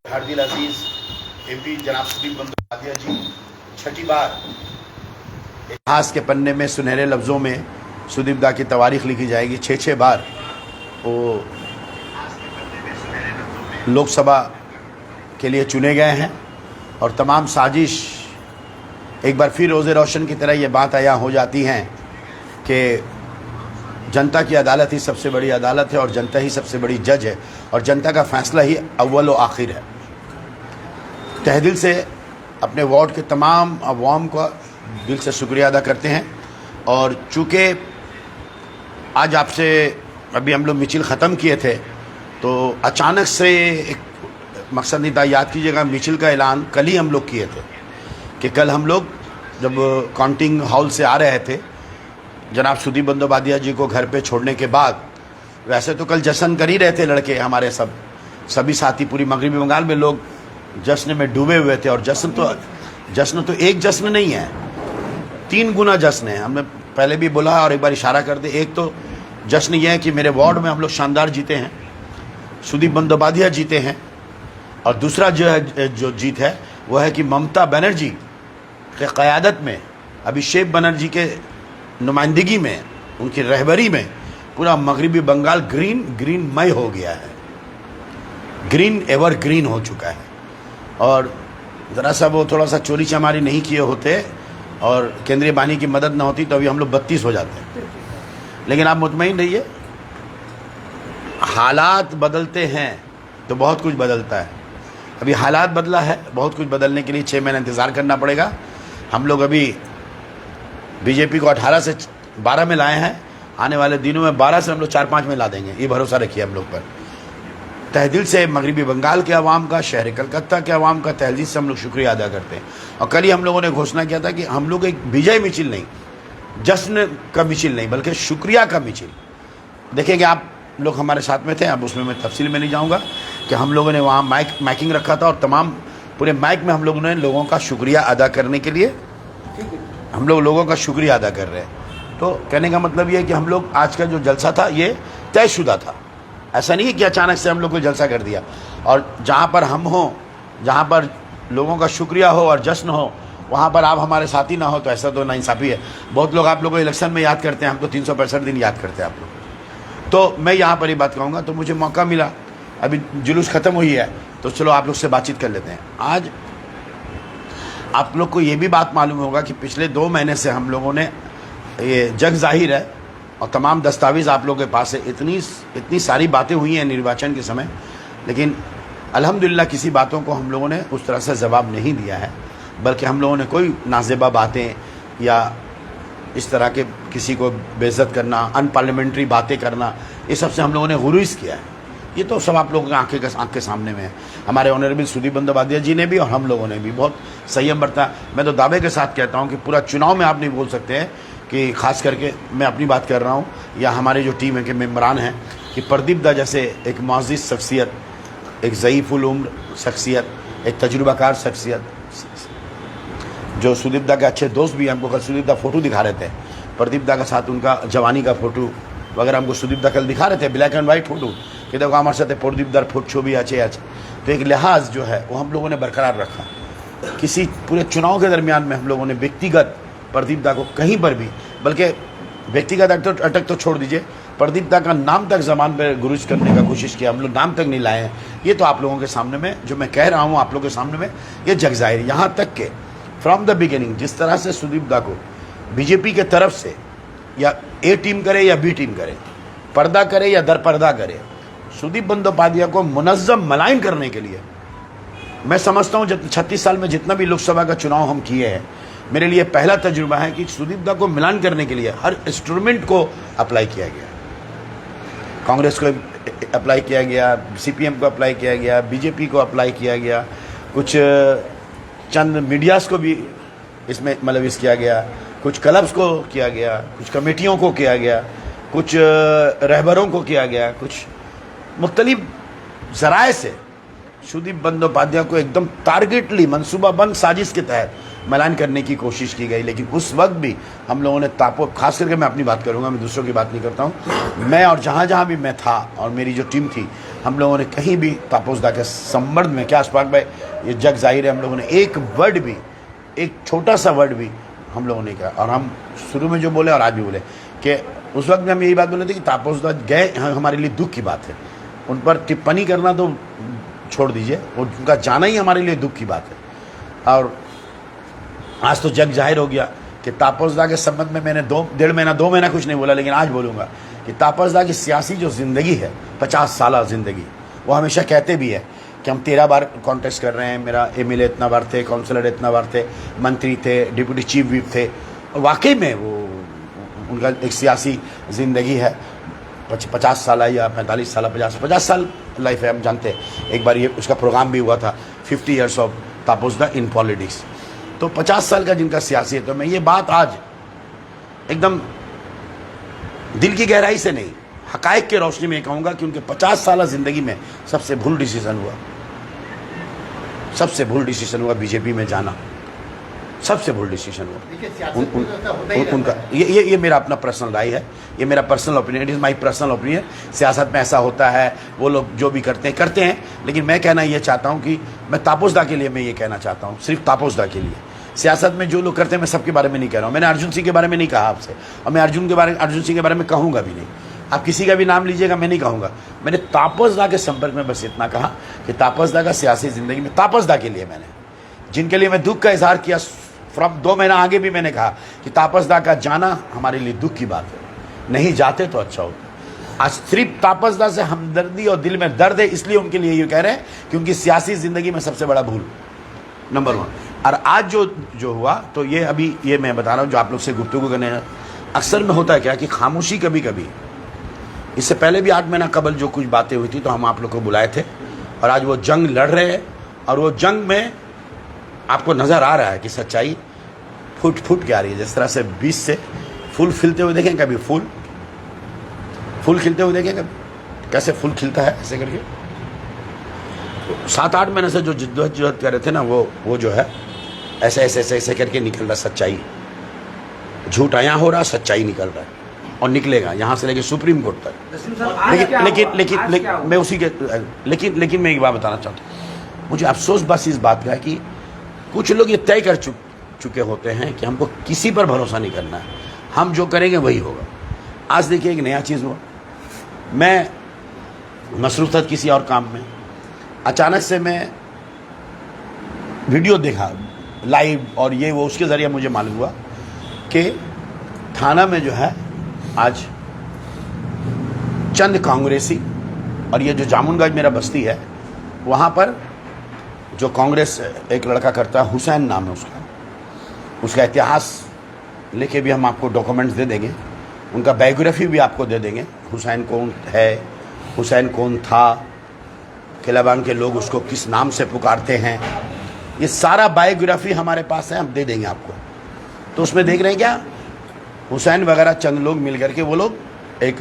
हार्दिल अजीज MP जनाब सुदीप बंदोपाध्याय जी छठी बार इतिहास के पन्ने में सुनहरे लफ्ज़ों में सुदीप दा की तवारीख लिखी जाएगी। छः बार वो लोकसभा के लिए चुने गए हैं और तमाम साजिश एक बार फिर रोज़े रोशन की तरह ये बात आया हो जाती हैं कि जनता की अदालत ही सबसे बड़ी अदालत है और जनता ही सबसे बड़ी जज है और जनता का फैसला ही अव्वल व आखिर है। तहे दिल से अपने वार्ड के तमाम अवाम का दिल से शुक्रिया अदा करते हैं। और चूँकि आज आपसे अभी हम लोग मिचिल ख़त्म किए थे तो अचानक से एक मकसद नहीं था। याद कीजिएगा, मिचिल का ऐलान कल ही हम लोग किए थे कि कल हम लोग जब काउंटिंग हॉल से आ रहे थे जनाब सुदीप बंदोपाध्याय जी को घर पे छोड़ने के बाद, वैसे तो कल जश्न कर ही रहे थे लड़के हमारे सभी साथी, पूरी मगरबी बंगाल में लोग जश्न में डूबे हुए थे। और जश्न तो एक जश्न नहीं है, 3 गुना जश्न है। हमने पहले भी बोला और एक बार इशारा कर दे, एक तो जश्न ये है कि मेरे वार्ड में हम लोग शानदार जीते हैं, सुदीप बंदोपाध्याय जीते हैं। और दूसरा जो जीत है वह है कि ममता बनर्जी के क़यादत में, अभिषेक बनर्जी के नुमाइंदगी में, उनकी रहबरी में पूरा मगरबी बंगाल ग्रीनमय हो गया है, ग्रीन एवर ग्रीन हो चुका है। और ज़रा सा वो थोड़ा सा चोरी चमारी नहीं किए होते और केंद्रीय बानी की मदद ना होती तो अभी हम लोग 32 हो जाते। लेकिन आप मुतमईन रहिए, हालात बदलते हैं तो बहुत कुछ बदलता है। अभी हालात बदला है, बहुत कुछ बदलने के लिए 6 महीने इंतज़ार करना पड़ेगा। हम लोग अभी बीजेपी को 18 से 12 में लाए हैं, आने वाले दिनों में 12 से हम लोग 4-5 में ला देंगे, ये भरोसा रखिए हम लोग पर। तहे दिल से मगरबी बंगाल के अवाम का, शहर कलकत्ता के अवाम का तहे दिल से हम लोग शुक्रिया अदा करते हैं। और कल ही हम लोगों ने घोषणा किया था कि हम लोग एक विजय मिचिल नहीं, जश्न का मिचिल नहीं, बल्कि शुक्रिया का मिचिल। देखेंगे आप लोग हमारे साथ में थे, अब उसमें मैं तफसील में नहीं जाऊँगा कि हम लोगों ने वहाँ माइकिंग रखा था और तमाम पूरे माइक में हम लोगों ने लोगों का शुक्रिया अदा करने के लिए हम लोग लोगों का शुक्रिया अदा कर रहे हैं। तो कहने का मतलब ये है कि हम लोग आज का जो जलसा था ये तयशुदा था, ऐसा नहीं है कि अचानक से हम लोग को जलसा कर दिया। और जहाँ पर हम हों, जहाँ पर लोगों का शुक्रिया हो और जश्न हो, वहाँ पर आप हमारे साथी ना हो तो ऐसा तो नाइंसाफ़ी है। बहुत लोग आप लोगों को इलेक्शन में याद करते हैं, हम तो 365 दिन याद करते हैं आप लोग। तो मैं यहाँ पर ही बात कहूँगा, तो मुझे मौका मिला, अभी जुलूस ख़त्म हुई है तो चलो आप लोग से बातचीत कर लेते हैं। आज आप लोग को ये भी बात मालूम होगा कि पिछले 2 महीने से हम लोगों ने, ये जग जाहिर है और तमाम दस्तावेज़ आप लोगों के पास है, इतनी सारी बातें हुई हैं निर्वाचन के समय, लेकिन अल्हम्दुलिल्लाह किसी बातों को हम लोगों ने उस तरह से जवाब नहीं दिया है, बल्कि हम लोगों ने कोई नाज़ेबा बातें या इस तरह के किसी को बेइज्जत करना, अनपार्लियामेंट्री बातें करना, ये सबसे हम लोगों ने गुरेज किया है। ये तो सब आप लोगों की आँख के सामने में है। हमारे ऑनरेबल सुदीप बंदोपाध्याय जी ने भी और हम लोगों ने भी बहुत संयम बरता। मैं तो दावे के साथ कहता हूँ कि पूरा चुनाव में आप नहीं बोल सकते हैं कि खास करके मैं अपनी बात कर रहा हूँ या हमारी जो टीम है के मेम्बरान हैं, कि प्रदीप दा जैसे एक मुअज़्ज़िज़ शख्सियत, एक ज़ईफ़ुल उम्र शख्सियत, एक तजुर्बाकार शख्सियत, जो सुदीप दा के अच्छे दोस्त भी, हमको कल सुदीप दा फ़ोटो दिखा रहे थे, प्रदीप दा के साथ उनका जवानी का फ़ोटो वगैरह हमको सुदीप दा कल दिखा रहे थे, ब्लैक एंड वाइट फ़ोटो, कि देखो हमारे साथ प्रदीप दा फोटो भी अच्छे। तो एक लिहाज जो है वो हम लोगों ने बरकरार रखा। किसी पूरे चुनाव के दरमियान में हम लोगों ने व्यक्तिगत प्रदीप दा को कहीं पर भी, बल्कि व्यक्तिगत अटक तो छोड़ दीजिए, प्रदीप दा का नाम तक ज़बान पर गुरुज करने का कोशिश किया, हम लोग नाम तक नहीं लाए हैं। ये तो आप लोगों के सामने में जो मैं कह रहा हूँ, आप लोगों के सामने में ये जग जाहिर। यहाँ तक के फ्रॉम द बिगिनिंग जिस तरह से सुदीप दा को बीजेपी के तरफ से या ए टीम करे या बी टीम करे, पर्दा करे या दरपर्दा करे, सुदीप बंदोपाध्याय को मुनज़्ज़म मलाइन करने के लिए, मैं समझता हूँ 36 साल में जितना भी लोकसभा का चुनाव हम किए हैं, मेरे लिए पहला तजुर्बा है कि सुदीप दा को मिलान करने के लिए हर इंस्ट्रूमेंट को अप्लाई किया गया। कांग्रेस को अप्लाई किया गया, CPM को अप्लाई किया गया, बीजेपी को अप्लाई किया गया, कुछ चंद मीडियाज़ को भी इसमें मतलब किया गया, कुछ क्लब्स को किया गया, कुछ कमेटियों को किया गया, कुछ रहबरों को किया गया, कुछ मुख्तलिफ ज़राए से सुदीप बंदोपाध्याय को एकदम टारगेटली मनसूबाबंद साजिश के तहत मिलान करने की कोशिश की गई। लेकिन उस वक्त भी हम लोगों ने खास करके मैं अपनी बात करूंगा, मैं दूसरों की बात नहीं करता हूं, मैं और जहां भी मैं था और मेरी जो टीम थी, हम लोगों ने कहीं भी तापोसदा के संबंध में, क्या अशफाक भाई, ये जग जाहिर है, हम लोगों ने एक वर्ड भी, एक छोटा सा वर्ड भी हम लोगों ने कहा। और हम शुरू में जो बोले और आज भी बोले कि उस वक्त में हम यही बात बोले थे कि तापोसदा गए हमारे लिए दुख की बात है, उन पर टिप्पणी करना तो छोड़ दीजिए, और उनका जाना ही हमारे लिए दुख की बात है। और आज तो जग जाहिर हो गया कि तापोसदा के संबंध में मैंने 2 महीना 2 महीना कुछ नहीं बोला, लेकिन आज बोलूँगा कि तापोसदा की सियासी जो ज़िंदगी है, 50 साल ज़िंदगी, वो हमेशा कहते भी है कि हम 13 बार कॉन्टेस्ट कर रहे हैं, मेरा MLA इतना बार थे, काउंसलर इतना बार थे, मंत्री थे, डिप्टी चीफ व्हिप थे। और वाकई में वो उनका एक सियासी ज़िंदगी है, 50 साल या 45 साल, 50 साल लाइफ है, हम जानते हैं। एक बार ये उसका प्रोग्राम भी हुआ था, 50 ईयर्स ऑफ तापोसदा इन पॉलिटिक्स। तो 50 साल का जिनका सियासी है, तो मैं ये बात आज एकदम दिल की गहराई से नहीं, हकायक के रोशनी में कहूँगा कि उनके 50 साल ज़िंदगी में सबसे भूल डिसीजन हुआ, सबसे भूल डिसीजन हुआ बीजेपी में जाना, सबसे भूल डिसीजन हुआ उनका। ये मेरा अपना पर्सनल राय है, ये मेरा personal opinion, it is my personal opinion. सियासत में ऐसा होता है, वो लोग जो भी करते हैं, लेकिन मैं कहना ये चाहता हूँ कि मैं तापोसदा के लिए मैं ये कहना चाहता हूँ, सिर्फ तापोसदा के लिए। सियासत में जो लोग करते हैं, मैं सबके बारे में नहीं कह रहा हूँ। मैंने अर्जुन सिंह के बारे में नहीं कहा आपसे, और मैं अर्जुन सिंह के बारे में कहूँगा भी नहीं। आप किसी का भी नाम लीजिएगा, मैं नहीं कहूँगा। मैंने तापोसदा के संपर्क में बस इतना कहा कि तापोसदा का सियासी ज़िंदगी में, तापोसदा के लिए मैंने, जिनके लिए मैं दुख का इजहार किया, फ्रॉम 2 महीना आगे भी मैंने कहा कि तापोसदा का जाना हमारे लिए दुख की बात है, नहीं जाते तो अच्छा होता। आज सिर्फ तापोसदा से हमदर्दी और दिल में दर्द है, इसलिए उनके लिए ये कह रहे हैं कि उनकी सियासी ज़िंदगी में सबसे बड़ा भूल, नंबर 1। और आज जो हुआ, तो ये अभी ये मैं बता रहा हूँ, जो आप लोग से गुफ्तगू करने अक्सर में होता है क्या कि खामोशी कभी कभी, इससे पहले भी 8 महीना कबल जो कुछ बातें हुई थी, तो हम आप लोग को बुलाए थे, और आज वो जंग लड़ रहे हैं, और वो जंग में आपको नज़र आ रहा है कि सच्चाई फूट के आ रही है। जिस तरह से बीज से फूल खिलते हुए देखें, कभी फूल खिलते हुए देखें, कभी कैसे फूल खिलता है, ऐसे करके 7-8 महीने से जो जिद्दोजहद कर रहे थे ना, वो जो है ऐसे करके निकल रहा सच्चाई। झूठ यहाँ हो रहा, सच्चाई निकल रहा है, और निकलेगा यहाँ से लेके सुप्रीम कोर्ट तक। लेकिन मैं एक बात बताना चाहता हूँ, मुझे अफसोस बस इस बात का है कि कुछ लोग ये तय कर चुके होते हैं कि हमको किसी पर भरोसा नहीं करना है, हम जो करेंगे वही होगा। आज देखिए एक नया चीज़ हुआ, मैं मसरूफ़ था किसी और काम में, अचानक से मैं वीडियो देखा लाइव और ये वो, उसके ज़रिए मुझे मालूम हुआ कि थाना में जो है आज चंद कांग्रेसी, और ये जो जामुनगंज मेरा बस्ती है, वहाँ पर जो कांग्रेस एक लड़का करता है, हुसैन नाम है उसका इतिहास लेके भी हम आपको डॉक्यूमेंट्स दे देंगे, उनका बायोग्राफी भी आपको दे देंगे। हुसैन कौन है, हुसैन कौन था, किलाबान के लोग उसको किस नाम से पुकारते हैं, ये सारा बायोग्राफी हमारे पास है, हम दे देंगे आपको। तो उसमें देख रहे हैं क्या, हुसैन वगैरह चंद लोग मिल करके, वो लोग एक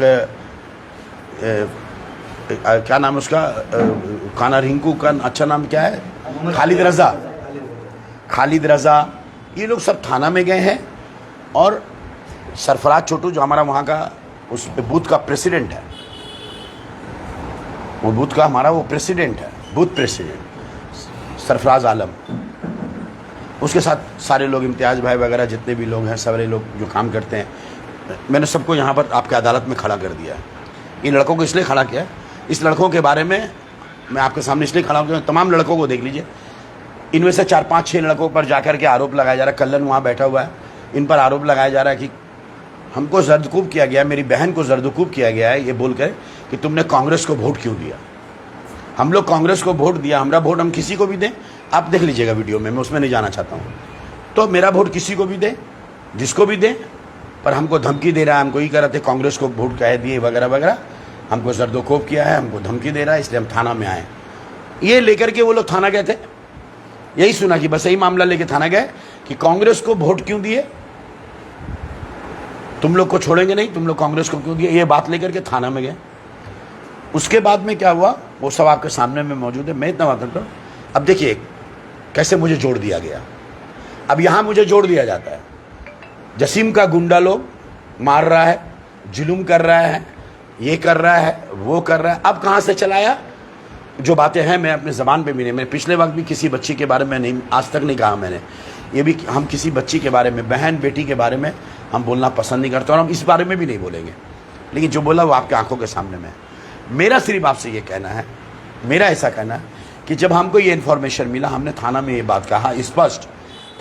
क्या नाम उसका, खाना रिंकू का अच्छा नाम क्या है, खालिद रज़ा, ये लोग सब थाना में गए हैं। और सरफराज छोटू जो हमारा वहाँ का उस बूथ का प्रेसिडेंट है, वो बूथ का हमारा वो प्रेसिडेंट है, बूथ प्रेसिडेंट सरफराज आलम, उसके साथ सारे लोग, इम्तियाज़ भाई वगैरह जितने भी लोग हैं, सारे लोग जो काम करते हैं, मैंने सबको यहाँ पर आपके अदालत में खड़ा कर दिया है। इन लड़कों को इसलिए खड़ा किया, इस लड़कों के बारे में मैं आपके सामने इसलिए खड़ा हूँ, तमाम लड़कों को देख लीजिए, इनमें से 4-5-6 लड़कों पर जाकर के आरोप लगाया जा रहा है। कल्लन वहाँ बैठा हुआ है, इन पर आरोप लगाया जा रहा है कि हमको जर्दकूब किया गया, मेरी बहन को जर्दकूब किया गया है, ये बोलकर कि तुमने कांग्रेस को वोट क्यों दिया। हम लोग कांग्रेस को वोट दिया, हमारा वोट हम किसी को भी दें, आप देख लीजिएगा वीडियो में, मैं उसमें नहीं जाना चाहता हूँ। तो मेरा वोट किसी को भी दें, जिसको भी दें, पर हमको धमकी दे रहा है, हमको ये कह रहे थे कांग्रेस को वोट कह दिए वगैरह वगैरह, हमको जर्दोकोब किया है, हमको धमकी दे रहा है, इसलिए हम थाना में आए। ये लेकर के वो लोग थाना गए थे, यही सुना कि बस यही मामला लेके थाना गए कि कांग्रेस को वोट क्यों दिए, तुम लोग को छोड़ेंगे नहीं, तुम लोग कांग्रेस को क्यों दिए, ये बात लेकर के थाना में गए। उसके बाद में क्या हुआ वो सब आपके सामने में मौजूद है, मैं इतना बात करता हूँ। अब देखिए कैसे मुझे जोड़ दिया गया, अब यहाँ मुझे जोड़ दिया जाता है, जसीम का गुंडा लोग मार रहा है, जुल्म कर रहा है, ये कर रहा है, वो कर रहा है। अब कहाँ से चलाया, जो बातें हैं मैं अपने ज़बान पे भी नहीं, मैं पिछले वक्त भी किसी बच्ची के बारे में नहीं, आज तक नहीं कहा मैंने। ये भी हम किसी बच्ची के बारे में, बहन बेटी के बारे में हम बोलना पसंद नहीं करते और हम इस बारे में भी नहीं बोलेंगे। लेकिन जो बोला वो आपके आंखों के सामने में है। मेरा सिर्फ आपसे ये कहना है, मेरा ऐसा कहना है कि जब हमको ये इन्फॉर्मेशन मिला, हमने थाना में ये बात कहा स्पष्ट,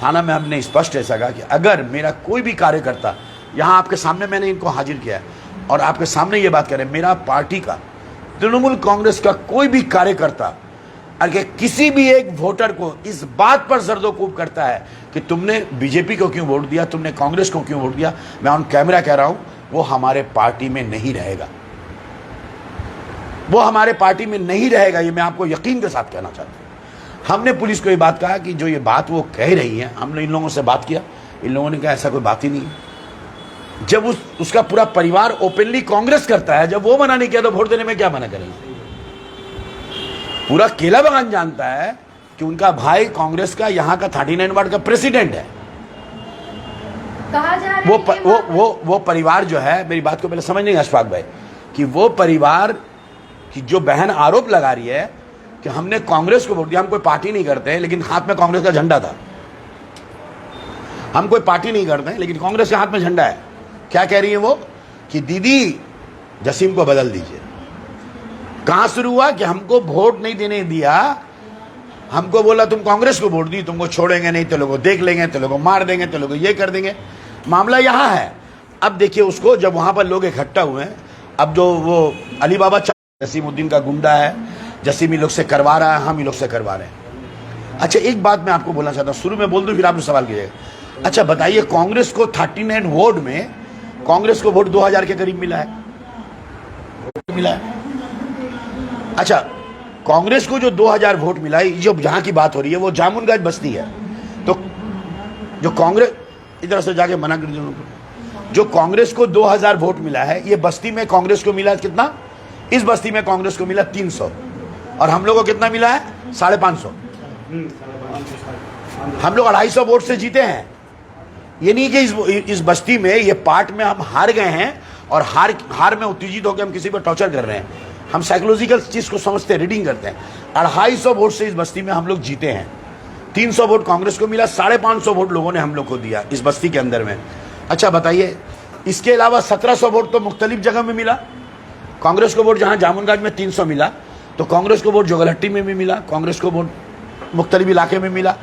थाना में हमने स्पष्ट ऐसा कहा कि अगर मेरा कोई भी कार्यकर्ता, यहाँ आपके सामने मैंने इनको हाजिर किया है और आपके सामने ये बात करें, मेरा पार्टी का, तृणमूल कांग्रेस का कोई भी कार्यकर्ता अगर किसी भी एक वोटर को इस बात पर जर्दोकूब करता है कि तुमने बीजेपी को क्यों वोट दिया, तुमने कांग्रेस को क्यों वोट दिया, मैं ऑन कैमरा कह रहा हूं, वो हमारे पार्टी में नहीं रहेगा, वो हमारे पार्टी में नहीं रहेगा। ये मैं आपको यकीन के साथ कहना चाहता हूं। हमने पुलिस को ये बात कहा कि जो ये बात वो कह रही है, हमने इन लोगों से बात किया, इन लोगों ने कहा ऐसा कोई बात ही नहीं है। जब उसका पूरा परिवार ओपनली कांग्रेस करता है, जब वो मना नहीं किया तो वोट देने में क्या मना करेंगे। पूरा केला बागान जानता है कि उनका भाई कांग्रेस का यहाँ का 39 वार्ड का प्रेसिडेंट है। कहा जा रहा है वो परिवार जो है, मेरी बात को पहले समझ नहीं अशफाक भाई, कि वो परिवार की जो बहन आरोप लगा रही है कि हमने कांग्रेस को वोट दिया, हम कोई पार्टी नहीं करते हैं लेकिन हाथ में कांग्रेस का झंडा था, हम कोई पार्टी नहीं करते हैं लेकिन कांग्रेस के हाथ में झंडा है। क्या कह रही है वो कि दीदी जसीम को बदल दीजिए। कहां शुरू हुआ कि हमको वोट नहीं देने दिया, हमको बोला तुम कांग्रेस को वोट दी, तुमको छोड़ेंगे नहीं, तो लोगों देख लेंगे, तो लोगों मार देंगे, तो लोगों ये कर देंगे। मामला यहां है। अब देखिए उसको, जब वहां पर लोग इकट्ठा हुए हैं, अब जो वो अली बाबा जसीमुद्दीन का गुंडा है, जसीम ही लोग से करवा रहा है, हम ही लोग से करवा रहे हैं। अच्छा एक बात मैं आपको बोलना चाहता हूं, शुरू में बोल दूं फिर आप सवाल कीजिएगा। अच्छा बताइए, कांग्रेस को 39 वार्ड में कांग्रेस को वोट 2000 के करीब मिला है, अच्छा कांग्रेस को जो 2000 वोट मिला है, जो जहां की बात हो रही है वो जामुनगंज बस्ती है, तो जो कांग्रेस, इधर से जाके मना कर दीजिए, जो कांग्रेस को 2000 वोट मिला है, ये बस्ती में कांग्रेस को मिला कितना, इस बस्ती में कांग्रेस को मिला 300 और हम लोग को कितना मिला है 550। हम लोग 250 वोट से जीते हैं। ये नहीं कि इस बस्ती में, ये पार्ट में हम हार गए हैं और हार में उत्तेजित होकर हम किसी पर टॉर्चर कर रहे हैं। हम साइकोलॉजिकल चीज को समझते हैं, रीडिंग करते हैं। 250 वोट से इस बस्ती में हम लोग जीते हैं। 300 वोट कांग्रेस को मिला, 550 वोट लोगों ने हम लोग को दिया इस बस्ती के अंदर में। अच्छा बताइए, इसके अलावा 1700 वोट तो मुख्तलिफ जगह में मिला। कांग्रेस को वोट जहां जामुनगंज में 300 मिला, तो कांग्रेस को वोट जोगलहट्टी में भी मिला, कांग्रेस को वोट मुख्तलिफ इलाके में मिला।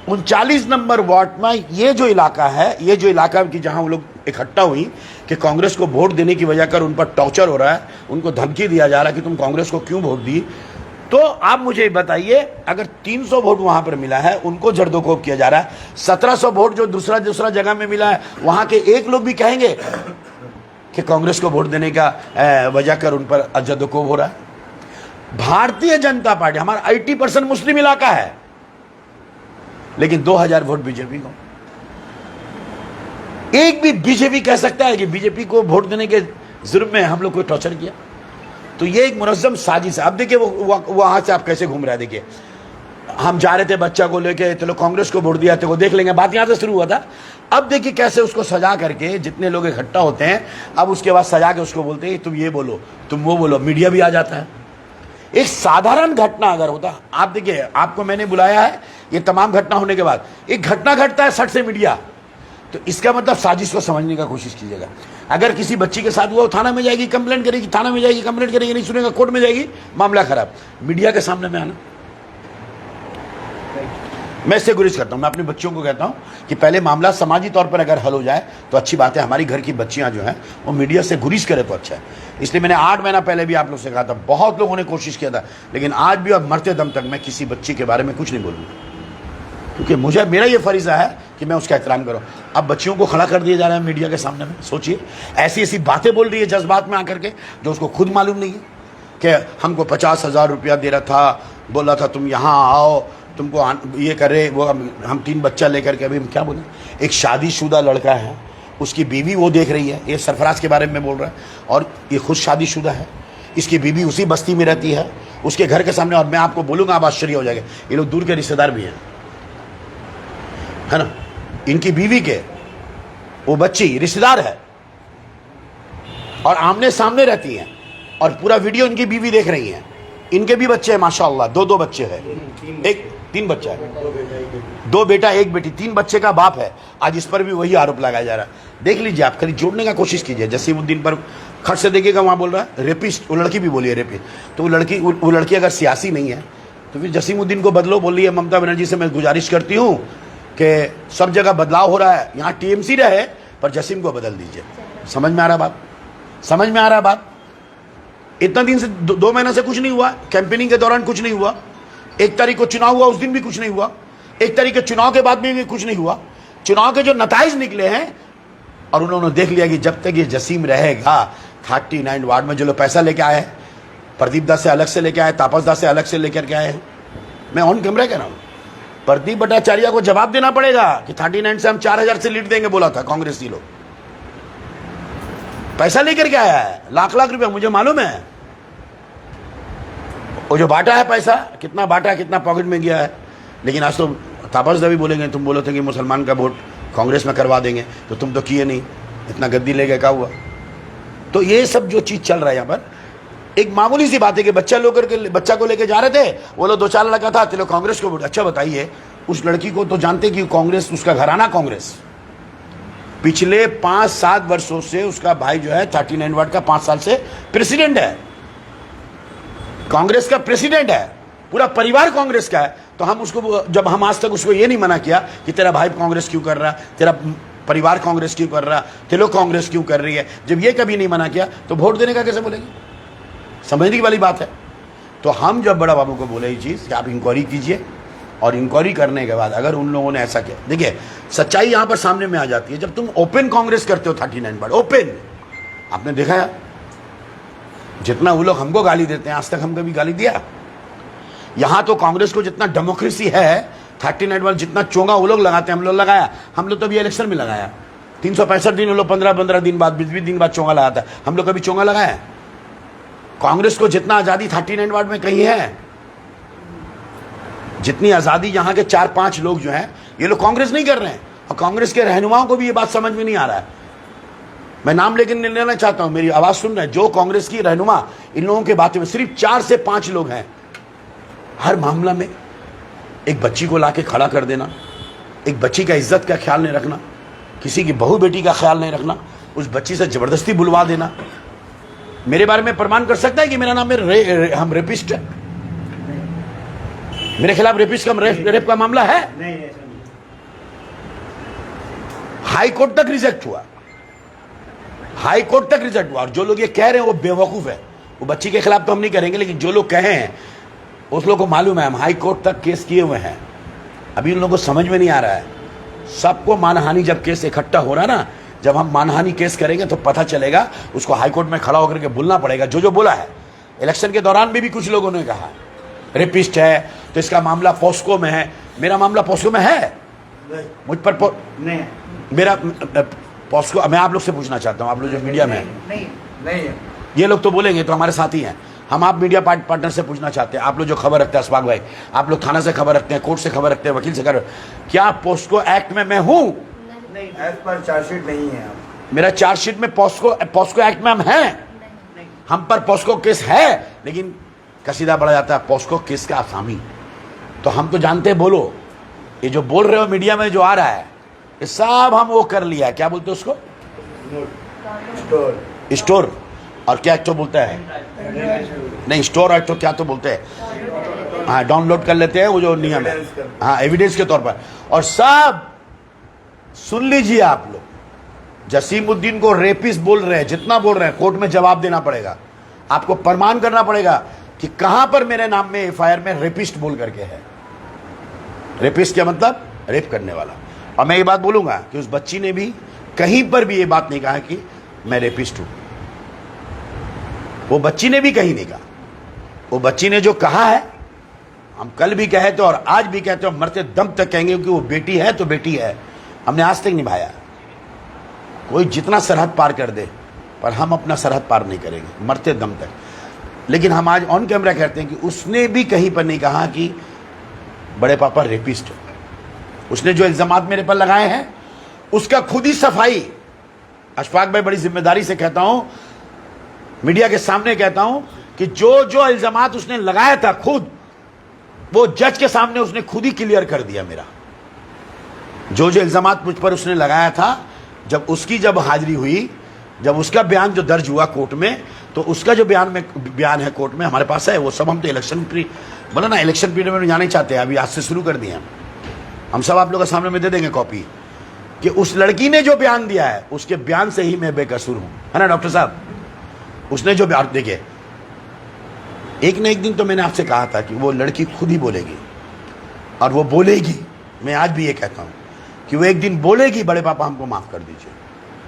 39 नंबर वार्ड में ये जो इलाका है, ये जो इलाका की जहां वो लोग इकट्ठा हुई कि कांग्रेस को वोट देने की वजह कर उन पर टॉर्चर हो रहा है, उनको धमकी दिया जा रहा है कि तुम कांग्रेस को क्यों वोट दी, तो आप मुझे बताइए, अगर 300 वोट वहां पर मिला है, उनको जर्दोकोब किया जा रहा है। 1700 वोट जो दूसरा जगह में मिला है, वहां के एक लोग भी कहेंगे कि कांग्रेस को वोट देने का वजह कर उन पर जर्दोकोब हो रहा है। भारतीय जनता पार्टी, हमारा 80% मुस्लिम इलाका है, लेकिन 2000 वोट बीजेपी को। एक भी बीजेपी कह सकता है कि बीजेपी को वोट देने के जुर्म में हम लोग को टॉर्चर किया? तो ये एक मुनज़्ज़म साजिश है। अब देखिए वो वहां से आप कैसे घूम रहे हैं। देखिए हम जा रहे थे बच्चा को लेके, चलो कांग्रेस को वोट दिया, तो वो देख लेंगे, बात यहां से शुरू हुआ था। अब देखिए कैसे उसको सजा करके, जितने लोग इकट्ठा होते हैं, अब उसके बाद सजा के उसको बोलते हैं तुम ये बोलो, तुम वो बोलो, मीडिया भी आ जाता है। एक साधारण घटना अगर होता, आप देखिए, आपको मैंने बुलाया है, ये तमाम घटना होने के बाद एक घटना घटता है, 60 से मीडिया, तो इसका मतलब साजिश को समझने का कोशिश कीजिएगा। अगर किसी बच्ची के साथ हुआ, थाना में जाएगी, कंप्लेंट करेगी, थाना में जाएगी, कंप्लेंट करेगी, नहीं सुनेगा, कोर्ट में जाएगी, मामला खराब। मीडिया के सामने में आना, मैं इससे गुरेज करता हूं। मैं अपने बच्चों को कहता हूं कि पहले मामला समाजी तौर पर अगर हल हो जाए तो अच्छी बात है। हमारी घर की बच्चियां जो हैं वो मीडिया से गुरेज करे तो अच्छा है। इसलिए मैंने 8 महीना पहले भी आप लोग से कहा था, बहुत लोगों ने कोशिश किया था, लेकिन आज भी और मरते दम तक मैं किसी बच्ची के बारे में कुछ नहीं बोलूँगा, क्योंकि मुझे, मेरा ये फरीजा है कि मैं उसका एहतराम करूँ। अब बच्चियों को खड़ा कर दिया जा रहा है मीडिया के सामने में। सोचिए, ऐसी ऐसी बातें बोल रही है जज्बात में आकर के, जो उसको खुद मालूम नहीं है कि हमको 50,000 रुपया दे रहा था, बोला था तुम यहाँ आओ, तुमको ये करे, वो हम 3 बच्चा लेकर के, अभी हम क्या बोले, एक शादीशुदा लड़का है, उसकी बीवी वो देख रही है, ये सरफराज के बारे में बोल रहा है, और ये खुद शादीशुदा है, इसकी बीवी उसी बस्ती में रहती है, उसके घर के सामने। और मैं आपको बोलूँगा, आप आश्चर्य हो जाएंगे, ये लोग दूर के रिश्तेदार भी हैं, है ना, इनकी बीवी के वो बच्ची रिश्तेदार है और आमने सामने रहती हैं, और पूरा वीडियो इनकी बीवी देख रही है। इनके भी बच्चे हैं माशाअल्लाह, दो बच्चे हैं, तीन बच्चा है, दो बेटा एक बेटी, 3 बच्चे का बाप है। आज इस पर भी वही आरोप लगाया जा रहा है। देख लीजिए, आप खाली जोड़ने का कोशिश कीजिए। जसीमुद्दीन पर खट से देखिएगा, वहाँ बोल रहा है रेपिस्ट, वो लड़की भी बोली है रेपिस्ट। तो वो लड़की अगर सियासी नहीं है तो फिर जसीमुद्दीन को बदलो। बोल रही है ममता बनर्जी से, मैं गुजारिश करती हूँ कि सब जगह बदलाव हो रहा है, यहाँ टीएमसी रहे पर जसीम को बदल दीजिए। समझ में आ रहा बात? समझ में आ रहा बात? इतना दिन से 2 महीने से कुछ नहीं हुआ, कैंपेनिंग के दौरान कुछ नहीं हुआ, 1 तारीख को चुनाव हुआ, उस दिन भी कुछ नहीं हुआ, 1 तारीख के चुनाव के बाद भी कुछ नहीं हुआ। चुनाव के जो नताइज निकले हैं, और उन्होंने देख लिया कि जब तक ये जसीम रहेगा 39 वार्ड में जो लोग पैसा लेके आए हैं, प्रदीप दास से अलग से लेके आए, तापस दास से अलग से लेकर के आए हैं, मैं ऑन कैमरा कह रहा हूँ, प्रदीप भट्टाचार्य को जवाब देना पड़ेगा कि 39 से हम 4000 से लीड देंगे बोला था कांग्रेसी लोग। पैसा लेकर के आया है, लाख रुपया, मुझे मालूम है। वो जो बांटा है पैसा, कितना बांटा, कितना पॉकेट में गया है। लेकिन आज तो तापस दा भी बोलेंगे, तुम बोलो थे कि मुसलमान का वोट कांग्रेस में करवा देंगे, तो तुम तो किए नहीं, इतना गद्दी ले गए, क्या हुआ? तो ये सब जो चीज चल रहा है यहाँ पर, एक मामूली सी बात है कि बच्चा को लेके जा रहे थे, वो लोग 2-4 लड़का था, चलो कांग्रेस को वोट। अच्छा बताइए, उस लड़की को तो जानते कि कांग्रेस, उसका घराना कांग्रेस, पिछले 5-7 वर्षों से उसका भाई जो है 39 वार्ड का 5 साल से प्रेसिडेंट है, कांग्रेस का प्रेसिडेंट है, पूरा परिवार कांग्रेस का है। तो हम उसको, जब हम आज तक उसको ये नहीं मना किया कि तेरा भाई कांग्रेस क्यों कर रहा, तेरा परिवार कांग्रेस क्यों कर रहा, ते लोग कांग्रेस क्यों कर रही है, जब ये कभी नहीं मना किया तो वोट देने का कैसे बोलेंगे? समझने की वाली बात है। तो हम जब बड़ा बाबू को बोले ये चीज़ कि आप इंक्वायरी कीजिए, और इंक्वायरी करने के बाद अगर उन लोगों ने ऐसा किया, देखिए सच्चाई यहाँ पर सामने में आ जाती है। जब तुम ओपन कांग्रेस करते हो 39 वार्ड ओपन, आपने देखा है जितना वो लोग हमको गाली देते हैं, आज तक हम कभी गाली दिया? यहाँ तो कांग्रेस को जितना डेमोक्रेसी है, 39 वार्ड जितना चोंगा वो लोग लगाते हैं, हम लोग लगाया। हम लोग तो अभी इलेक्शन में लगाया, 365 दिन वो लोग 15-15 दिन बाद, 20-20 दिन बाद चोंगा लगाता है। हम लोग कभी चोंगा लगाया? कांग्रेस को जितना आज़ादी 39 वार्ड में कहीं है, जितनी आज़ादी यहाँ के 4-5 लोग जो हैं, ये लोग कांग्रेस नहीं कर रहे हैं। और कांग्रेस के रहनुमाओं को भी ये बात समझ में नहीं आ रहा है। मैं नाम लेकिन नहीं लेना चाहता हूँ, मेरी आवाज़ सुन रहे हैं जो कांग्रेस की रहनुमा, इन लोगों के बातों में सिर्फ 4 से 5 लोग हैं। हर मामला में एक बच्ची को लाके खड़ा कर देना, एक बच्ची का इज्जत का ख्याल नहीं रखना, किसी की बहू बेटी का ख्याल नहीं रखना, उस बच्ची से ज़बरदस्ती बुलवा देना। मेरे बारे में प्रमाण कर सकता है कि मेरा नाम हम रेपिस्ट है? मेरे खिलाफ रेपिस्ट का रेप का मामला है? नहीं। हाई कोर्ट तक रिजेक्ट हुआ, हाई कोर्ट तक रिजेक्ट हुआ। और जो लोग ये कह रहे हैं वो बेवकूफ है। वो बच्ची के खिलाफ तो हम नहीं करेंगे, लेकिन जो लोग कहे हैं उस लोगों को मालूम है हम हाई कोर्ट तक केस किए हुए हैं। अभी उन लोगों को समझ में नहीं आ रहा है। सबको मानहानि जब केस इकट्ठा हो रहा है ना, जब हम मानहानि केस करेंगे तो पता चलेगा, उसको हाई कोर्ट में खड़ा होकर के बोलना पड़ेगा जो बोला है। इलेक्शन के दौरान भी कुछ लोगों ने कहा रेपिस्ट है तो इसका मामला पॉस्को में है। मेरा मामला पॉस्को में है? मुझ पर नहीं, मेरा पॉस्को, मैं आप लोग से पूछना चाहता हूँ, आप लोग जो मीडिया में नहीं, ये लोग तो बोलेंगे तो हमारे साथी हैं, हम आप मीडिया पार्टनर से पूछना चाहते हैं, आप लोग जो खबर रखते हैं अशफाक भाई, आप लोग थाना से खबर रखते हैं, कोर्ट से खबर रखते हैं, वकील से खबर, क्या पॉस्को एक्ट में मैं हूँ? नहीं, एज पर चार्जशीट नहीं है। मेरा चार्जशीट में पॉस्को एक्ट में हम हैं, हम पर पॉस्को केस है, लेकिन कसीदा बढ़ा जाता है पॉस्को केस का आसामी। तो हम तो जानते हैं, बोलो ये जो बोल रहे हो मीडिया में जो आ रहा है, ये सब हम वो कर लिया है। क्या बोलते हैं उसको? स्टोर। और क्या एक्ट तो बोलता है? नहीं, स्टोर एक्ट तो क्या तो बोलते हैं, हाँ, डाउनलोड कर लेते हैं वो जो नियम है, हाँ, एविडेंस के तौर पर। और सब सुन लीजिए आप लोग, जसीमुद्दीन को रेपिस्ट बोल रहे हैं, जितना बोल रहे हैं, कोर्ट में जवाब देना पड़ेगा, आपको प्रमाण करना पड़ेगा कि कहां पर मेरे नाम में एफआईआर में रेपिस्ट बोल करके है। रेपिस्ट क्या मतलब? रेप करने वाला। और मैं ये बात बोलूंगा कि उस बच्ची ने भी कहीं पर भी ये बात नहीं कहा कि मैं रेपिस्ट हूं। वो बच्ची ने भी कहीं नहीं कहा। वो बच्ची ने जो कहा है, हम कल भी कहे थे और आज भी कहते हो, मरते दम तक कहेंगे कि वो बेटी है तो बेटी है। हमने आज तक निभाया। कोई जितना सरहद पार कर दे, पर हम अपना सरहद पार नहीं करेंगे मरते दम तक। लेकिन हम आज ऑन कैमरा कहते हैं कि उसने भी कहीं पर नहीं कहा कि बड़े पापा रेपिस्ट है। उसने जो इल्जामात मेरे पर लगाए हैं उसका खुद ही सफाई, अशफाक भाई बड़ी जिम्मेदारी से कहता हूं, मीडिया के सामने कहता हूं कि जो जो इल्जामात उसने लगाया था खुद, वो जज के सामने उसने खुद ही क्लियर कर दिया मेरा। जो जो इल्जामात मुझ पर उसने लगाया था, जब हाजिरी हुई, जब उसका बयान जो दर्ज हुआ कोर्ट में, तो उसका जो बयान है कोर्ट में हमारे पास है, वो सब हम तो इलेक्शन पीरियड में जाना ही चाहते हैं। अभी आज से शुरू कर दिए हम सब आप लोगों के सामने में दे देंगे कॉपी, कि उस लड़की ने जो बयान दिया है, उसके बयान से ही मैं बेकसूर हूं, है ना डॉक्टर साहब? उसने जो बयान, देखिए, एक न एक दिन तो मैंने आपसे कहा था कि वो लड़की खुद ही बोलेगी, और वो बोलेगी। मैं आज भी ये कहता हूं कि वो एक दिन बोलेगी, बड़े पापा हमको माफ कर दीजिए,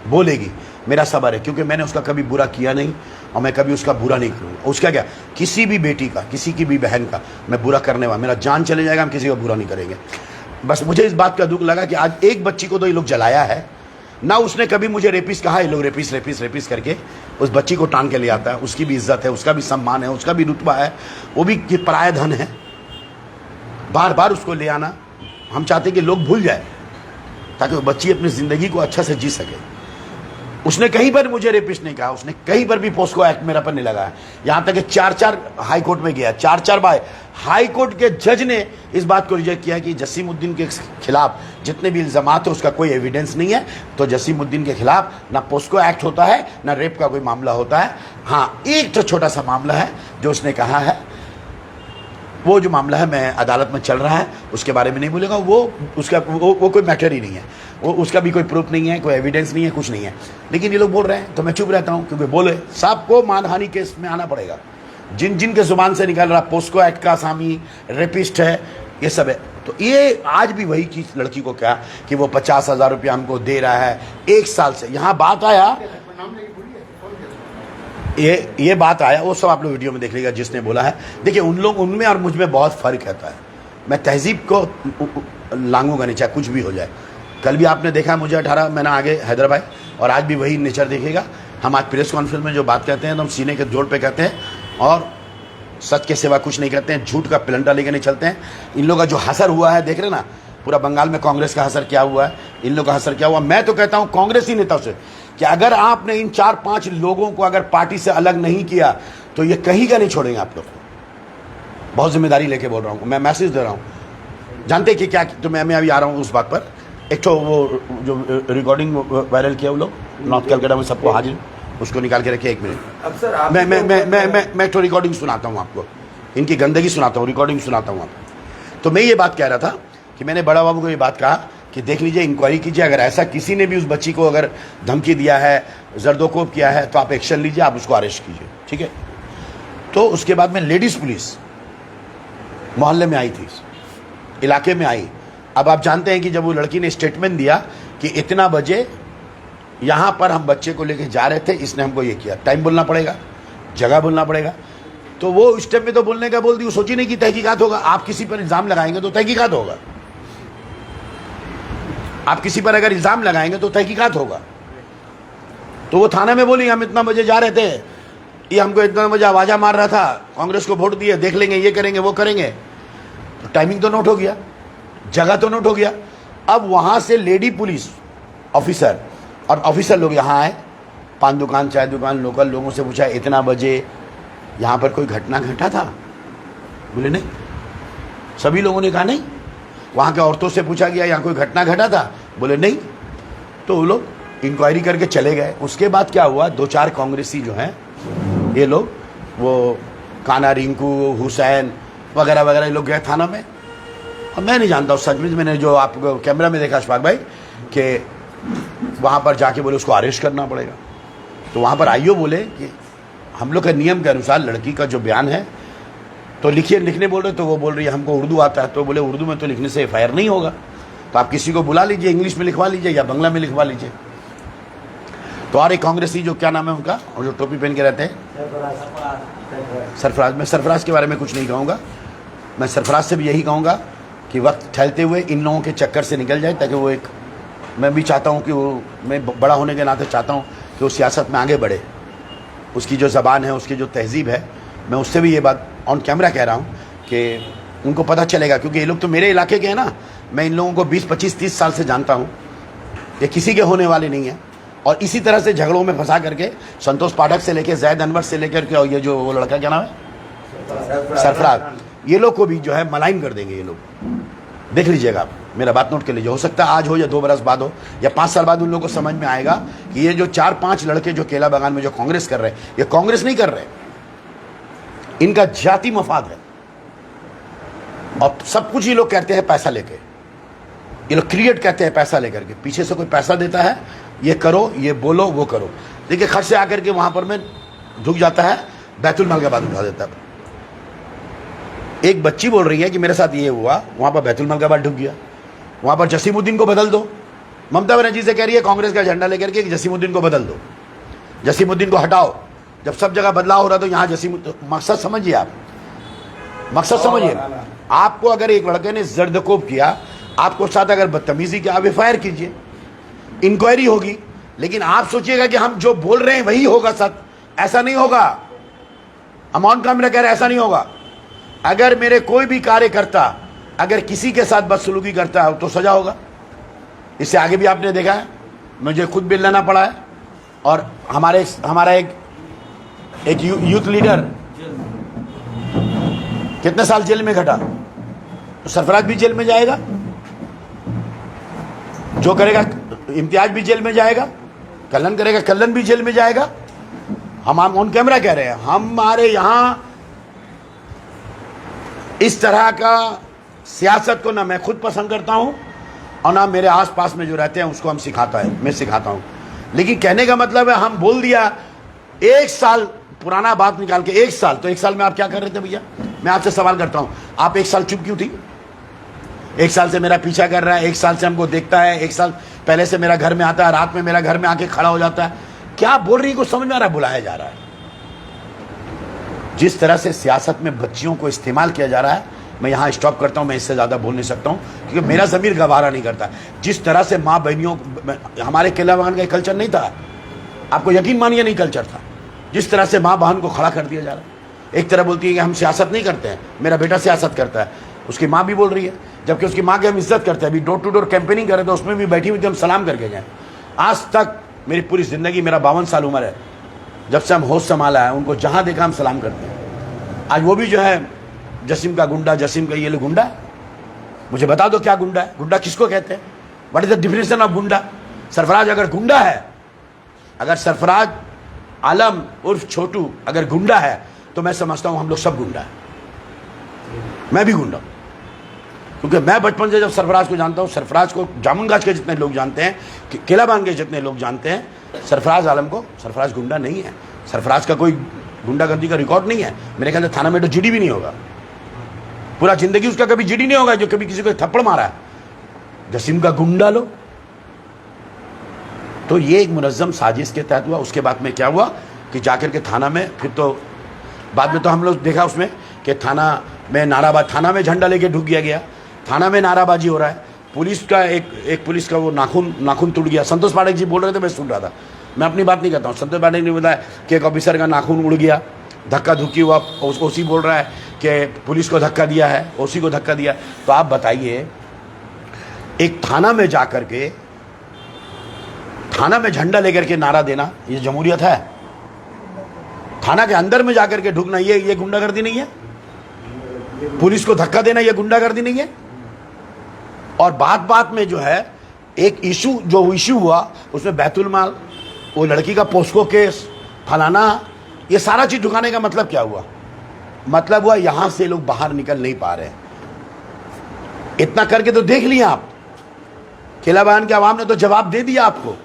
बोलेगी। मेरा सबर है, क्योंकि मैंने उसका कभी बुरा किया नहीं, और मैं कभी उसका बुरा नहीं करूँगा। उसका क्या, किसी भी बेटी का, किसी की भी बहन का मैं बुरा करने वाला, मेरा जान चले जाएगा, हम किसी का बुरा नहीं करेंगे। बस मुझे इस बात का दुख लगा कि आज एक बच्ची को तो ये लोग जलाया है ना। उसने कभी मुझे रेपिस्ट कहा, ये लोग रेपिस्ट करके उस बच्ची को टांग के ले आता है। उसकी भी इज्जत है, उसका भी सम्मान है, उसका भी रुतबा है, वो भी पराया धन है। बार बार उसको ले आना, हम चाहते कि लोग भूल जाए, ताकि वो बच्ची अपनी जिंदगी को अच्छा से जी सके। उसने कहीं पर मुझे रेपिस्ट नहीं कहा, उसने कहीं पर भी पोस्को एक्ट मेरा पर नहीं लगाया। यहां तक कि 4 हाई कोर्ट में गया, 4 बार हाई कोर्ट के जज ने इस बात को रिजेक्ट किया कि जसीमुद्दीन के खिलाफ जितने भी इल्जामात है उसका कोई एविडेंस नहीं है, तो जसीमुद्दीन के खिलाफ ना पोस्को एक्ट होता है, ना रेप का कोई मामला होता है। हाँ, एक तो छोटा सा मामला है जो उसने कहा है, वो जो मामला है मैं अदालत में चल रहा है, उसके बारे में नहीं बोलेगा। वो कोई मैटर ही नहीं है, वो उसका भी कोई प्रूफ नहीं है, कोई एविडेंस नहीं है, कुछ नहीं है। लेकिन ये लोग बोल रहे हैं तो मैं चुप रहता हूँ, क्योंकि बोले सबको मानहानि केस में आना पड़ेगा। जिन के जुबान से निकल रहा पोस्को एक्ट का आसामी, रेपिस्ट है, ये सब है। तो ये आज भी वही चीज लड़की को क्या कि वो 50,000 रुपया हमको दे रहा है 1 साल से। यहाँ बात आया, ये बात आया, वो सब आप लोग वीडियो में देख लीजिएगा जिसने बोला है। देखिए, उनमें और मुझ में बहुत फर्क रहता है। मैं तहजीब को लांघूंगा नहीं, चाहे कुछ भी हो जाए। कल भी आपने देखा मुझे 18 महीना आगे हैदराबाद, और आज भी वही नेचर देखेगा। हम आज प्रेस कॉन्फ्रेंस में जो बात कहते हैं तो हम सीने के जोड़ पे कहते हैं, और सच के सिवा कुछ नहीं कहते हैं। झूठ का पिलंटा लेकर नहीं चलते हैं। इन लोगों का जो हसर हुआ है देख रहे ना, पूरा बंगाल में कांग्रेस का हसर क्या हुआ है, इन लोगों का हसर क्या हुआ। मैं तो कहता हूं कांग्रेसी नेताओं से कि अगर आपने इन 4-5 लोगों को अगर पार्टी से अलग नहीं किया तो ये कहीं का नहीं छोड़ेंगे आप लोग को। बहुत जिम्मेदारी लेके बोल रहा हूँ, मैं मैसेज दे रहा हूँ। जानते कि क्या, तो मैं अभी आ रहा हूँ उस बात पर। एक तो वो जो रिकॉर्डिंग वायरल किया वो लोग नॉर्थ कलकत्ता में, सबको हाजिर, उसको निकाल के रखिए 1 मिनट। अब सर मैं तो रिकॉर्डिंग सुनाता हूँ आपको, इनकी गंदगी सुनाता हूँ, रिकॉर्डिंग सुनाता हूँ आपको। तो मैं ये बात कह रहा था कि मैंने बड़ा बाबू को ये बात कहा कि देख लीजिए, इंक्वायरी कीजिए। अगर ऐसा किसी ने भी उस बच्ची को अगर धमकी दिया है, जर्दोकोब किया है, तो आप एक्शन लीजिए, आप उसको अरेस्ट कीजिए, ठीक है। तो उसके बाद में लेडीज पुलिस मोहल्ले में आई थी, इलाके में आई। अब आप जानते हैं कि जब वो लड़की ने स्टेटमेंट दिया कि इतना बजे यहाँ पर हम बच्चे को लेके जा रहे थे, इसने हमको ये किया, टाइम बोलना पड़ेगा, जगह बोलना पड़ेगा। तो वो उस टाइम में तो बोलने का बोल दी, वो सोची नहीं कि तहकीकात होगा। आप किसी पर इल्ज़ाम लगाएंगे तो तहकीकात होगा, आप किसी पर अगर इल्ज़ाम लगाएंगे तो तहकीकात होगा। तो वो थाने में बोली हम इतना बजे जा रहे थे, ये हमको इतना बजे आवाज़ा मार रहा था, कांग्रेस को वोट दिए, देख लेंगे, ये करेंगे, वो करेंगे। तो टाइमिंग तो नोट हो गया, जगह तो नोट हो गया। अब वहाँ से लेडी पुलिस ऑफिसर और ऑफिसर लोग यहाँ आए, पान दुकान, चाय दुकान, लोकल लोगों से पूछा इतना बजे यहाँ पर कोई घटना घटा था? बोले नहीं। सभी लोगों ने कहा नहीं। वहाँ के औरतों से पूछा गया यहाँ कोई घटना घटा था? बोले नहीं। तो वो लोग इंक्वायरी करके चले गए। उसके बाद क्या हुआ, 2-4 कांग्रेसी जो हैं ये लोग, वो काना, रिंकू, हुसैन वगैरह वगैरह, ये लोग गए थाना में। और मैं नहीं जानता उस सच में, मैंने जो आपको कैमरा में देखा अशफाक भाई कि वहाँ पर जाके बोले उसको अरेस्ट करना पड़ेगा। तो वहाँ पर आईओ बोले कि हम लोग के नियम के अनुसार लड़की का जो बयान है तो लिखने बोल रहे, तो वो बोल रही है हमको उर्दू आता है। तो बोले उर्दू में तो लिखने से FIR नहीं होगा, तो आप किसी को बुला लीजिए, इंग्लिश में लिखवा लीजिए या बंगला में लिखवा लीजिए। तो और एक कांग्रेसी जो क्या नाम है उनका, और जो टोपी पहन के रहते हैं, सरफराज। मैं सरफराज के बारे में कुछ नहीं कहूँगा, मैं सरफराज से भी यही कहूँगा कि वक्त ठहरते हुए इन लोगों के चक्कर से निकल जाए, ताकि वो एक, मैं भी चाहता हूँ कि वो, मैं बड़ा होने के नाते चाहता हूँ कि वो सियासत में आगे बढ़े। उसकी जो ज़बान है, उसकी जो तहजीब है, मैं उससे भी ये बात ऑन कैमरा कह रहा हूँ कि उनको पता चलेगा। क्योंकि ये लोग तो मेरे इलाके के हैं ना, मैं इन लोगों को 20, 25, 30 साल से जानता हूँ। ये किसी के होने वाले नहीं हैं, और इसी तरह से झगड़ों में फंसा करके संतोष पाठक से लेकर जैद अनवर से लेकर के, और ये जो वो लड़का क्या नाम है, सरफराज, ये लोग को भी जो है मलाइन कर देंगे ये लोग। देख लीजिएगा आप, मेरा बात नोट कर लीजिए। हो सकता है आज हो या 2 बरस बाद हो या 5 साल बाद उन लोगों को समझ में आएगा कि ये जो 4-5 लड़के जो केला बागान में जो कांग्रेस कर रहे हैं, ये कांग्रेस नहीं कर रहे, इनका जाति मफाद है। और सब कुछ ये लोग कहते हैं पैसा लेके, ये लोग क्रिएट कहते हैं पैसा लेकर के, पीछे से कोई पैसा देता है, ये करो, ये बोलो, वो करो। देखिए खर्च से आकर के वहां पर में झुक जाता है, बैतुल माल का बात उठा देता है। एक बच्ची बोल रही है कि मेरे साथ ये हुआ, वहां पर बैतुल माल का बात ढुक गया। वहां पर जसीमुद्दीन को बदल दो, ममता बनर्जी से कह रही है कांग्रेस का झंडा लेकर के जसीमुद्दीन को बदल दो, जसीमुद्दीन को हटाओ। जब सब जगह बदलाव हो रहा तो यहाँ मकसद समझिए आप, मकसद समझिए। आपको अगर एक लड़के ने जर्दकोब किया, आपको साथ अगर बदतमीजी किया, आप एफआईआर कीजिए, इंक्वायरी होगी। लेकिन आप सोचिएगा कि हम जो बोल रहे हैं वही होगा सच, ऐसा नहीं होगा। हम ऑन कैमरा कह रहे हैं ऐसा नहीं होगा। अगर मेरे कोई भी कार्यकर्ता अगर किसी के साथ बदसलूकी करता है तो सजा होगा। इससे आगे भी आपने देखा है, मुझे खुद बिल लेना पड़ा है। और हमारा एक यूथ लीडर कितने साल जेल में घटा, तो सरफराज भी जेल में जाएगा, जो करेगा इम्तियाज भी जेल में जाएगा, कल्लन करेगा कल्लन भी जेल में जाएगा। हम ऑन कैमरा कह रहे हैं, हमारे यहां इस तरह का सियासत को ना मैं खुद पसंद करता हूं और ना मेरे आसपास में जो रहते हैं उसको मैं सिखाता हूं। लेकिन कहने का मतलब है, हम बोल दिया 1 साल पुराना बात निकाल के, 1 साल, तो 1 साल में आप क्या कर रहे थे भैया? मैं आपसे सवाल करता हूं, आप 1 साल चुप क्यों थी? 1 साल से मेरा पीछा कर रहा है, 1 साल से हमको देखता है, 1 साल पहले से मेरा घर में आता है, रात में मेरा घर में आके खड़ा हो जाता है। क्या बोल रही है कुछ समझ में आ रहा है? बुलाया जा रहा है। जिस तरह से सियासत में बच्चियों को इस्तेमाल किया जा रहा है, मैं यहां स्टॉप करता हूं, मैं इससे ज्यादा बोल नहीं सकता हूं क्योंकि मेरा ज़मीर गवारा नहीं करता। जिस तरह से माँ बहनियों, हमारे केला बागान का कल्चर नहीं था, आपको यकीन मानिए नहीं कल्चर था। जिस तरह से माँ बहन को खड़ा कर दिया जा रहा है। एक तरह बोलती है कि हम सियासत नहीं करते हैं, मेरा बेटा सियासत करता है, उसकी माँ भी बोल रही है, जबकि उसकी माँ की हम इज्जत करते हैं। अभी डोर टू डोर कैंपेनिंग कर रहे थे, उसमें भी बैठी हुई थी, हम सलाम करके गए। आज तक मेरी पूरी जिंदगी, मेरा 52 साल उम्र है, जब से हम होश संभाला है, उनको जहां देखा हम सलाम करते हैं। आज वो भी जो है जसीम का गुंडा, जसीम का ये लोग गुंडा, मुझे बता दो क्या गुंडा है? गुंडा किसको कहते हैं? What is the definition of गुंडा? सरफराज अगर गुंडा है, अगर सरफराज आलम उर्फ छोटू अगर गुंडा है, तो मैं समझता हूं हम लोग सब गुंडा है। मैं भी गुंडा हूं, क्योंकि मैं बचपन से जब सरफराज को जानता हूं, सरफराज को जामुनगाछ के जितने लोग जानते हैं, केला बागान के जितने लोग जानते हैं, सरफराज आलम को, सरफराज गुंडा नहीं है। सरफराज का कोई गुंडागर्दी का रिकॉर्ड नहीं है। मेरे ख्याल से थाना में तो जीडी भी नहीं होगा, पूरा जिंदगी उसका कभी जीडी नहीं होगा जो कभी किसी को थप्पड़ मारा है। जसीम का गुंडा लो, तो ये एक मुनज्जम साजिश के तहत हुआ। उसके बाद में क्या हुआ कि जाकर के थाना में, फिर तो बाद में तो हम लोग देखा उसमें कि थाना में नाराबाजी, थाना में झंडा लेके ढुक गया, थाना में नाराबाजी हो रहा है। पुलिस का एक पुलिस का वो नाखून टूट गया। संतोष पाठक जी बोल रहे थे, मैं सुन रहा था, मैं अपनी बात नहीं करता हूँ। संतोष पाठक ने बताया कि एक ऑफिसर का नाखून उड़ गया, धक्का धुक्की हुआ, ओसी बोल रहा है कि पुलिस को धक्का दिया है, ओसी को धक्का दिया। तो आप बताइए, एक थाना में जाकर के, थाना में झंडा लेकर के नारा देना, ये जमहूरियत है? थाना के अंदर में जाकर के ढुकना, ये गुंडागर्दी नहीं है? पुलिस को धक्का देना, ये गुंडागर्दी नहीं है? और बात बात में जो है एक इशू हुआ, उसमें बैतुल माल, वो लड़की का पोस्को केस, फलाना, ये सारा चीज ढुकाने का मतलब क्या हुआ? मतलब हुआ यहां से लोग बाहर निकल नहीं पा रहे। इतना करके तो देख लिया आप, केला बागान की आवाम ने तो जवाब दे दिया आपको।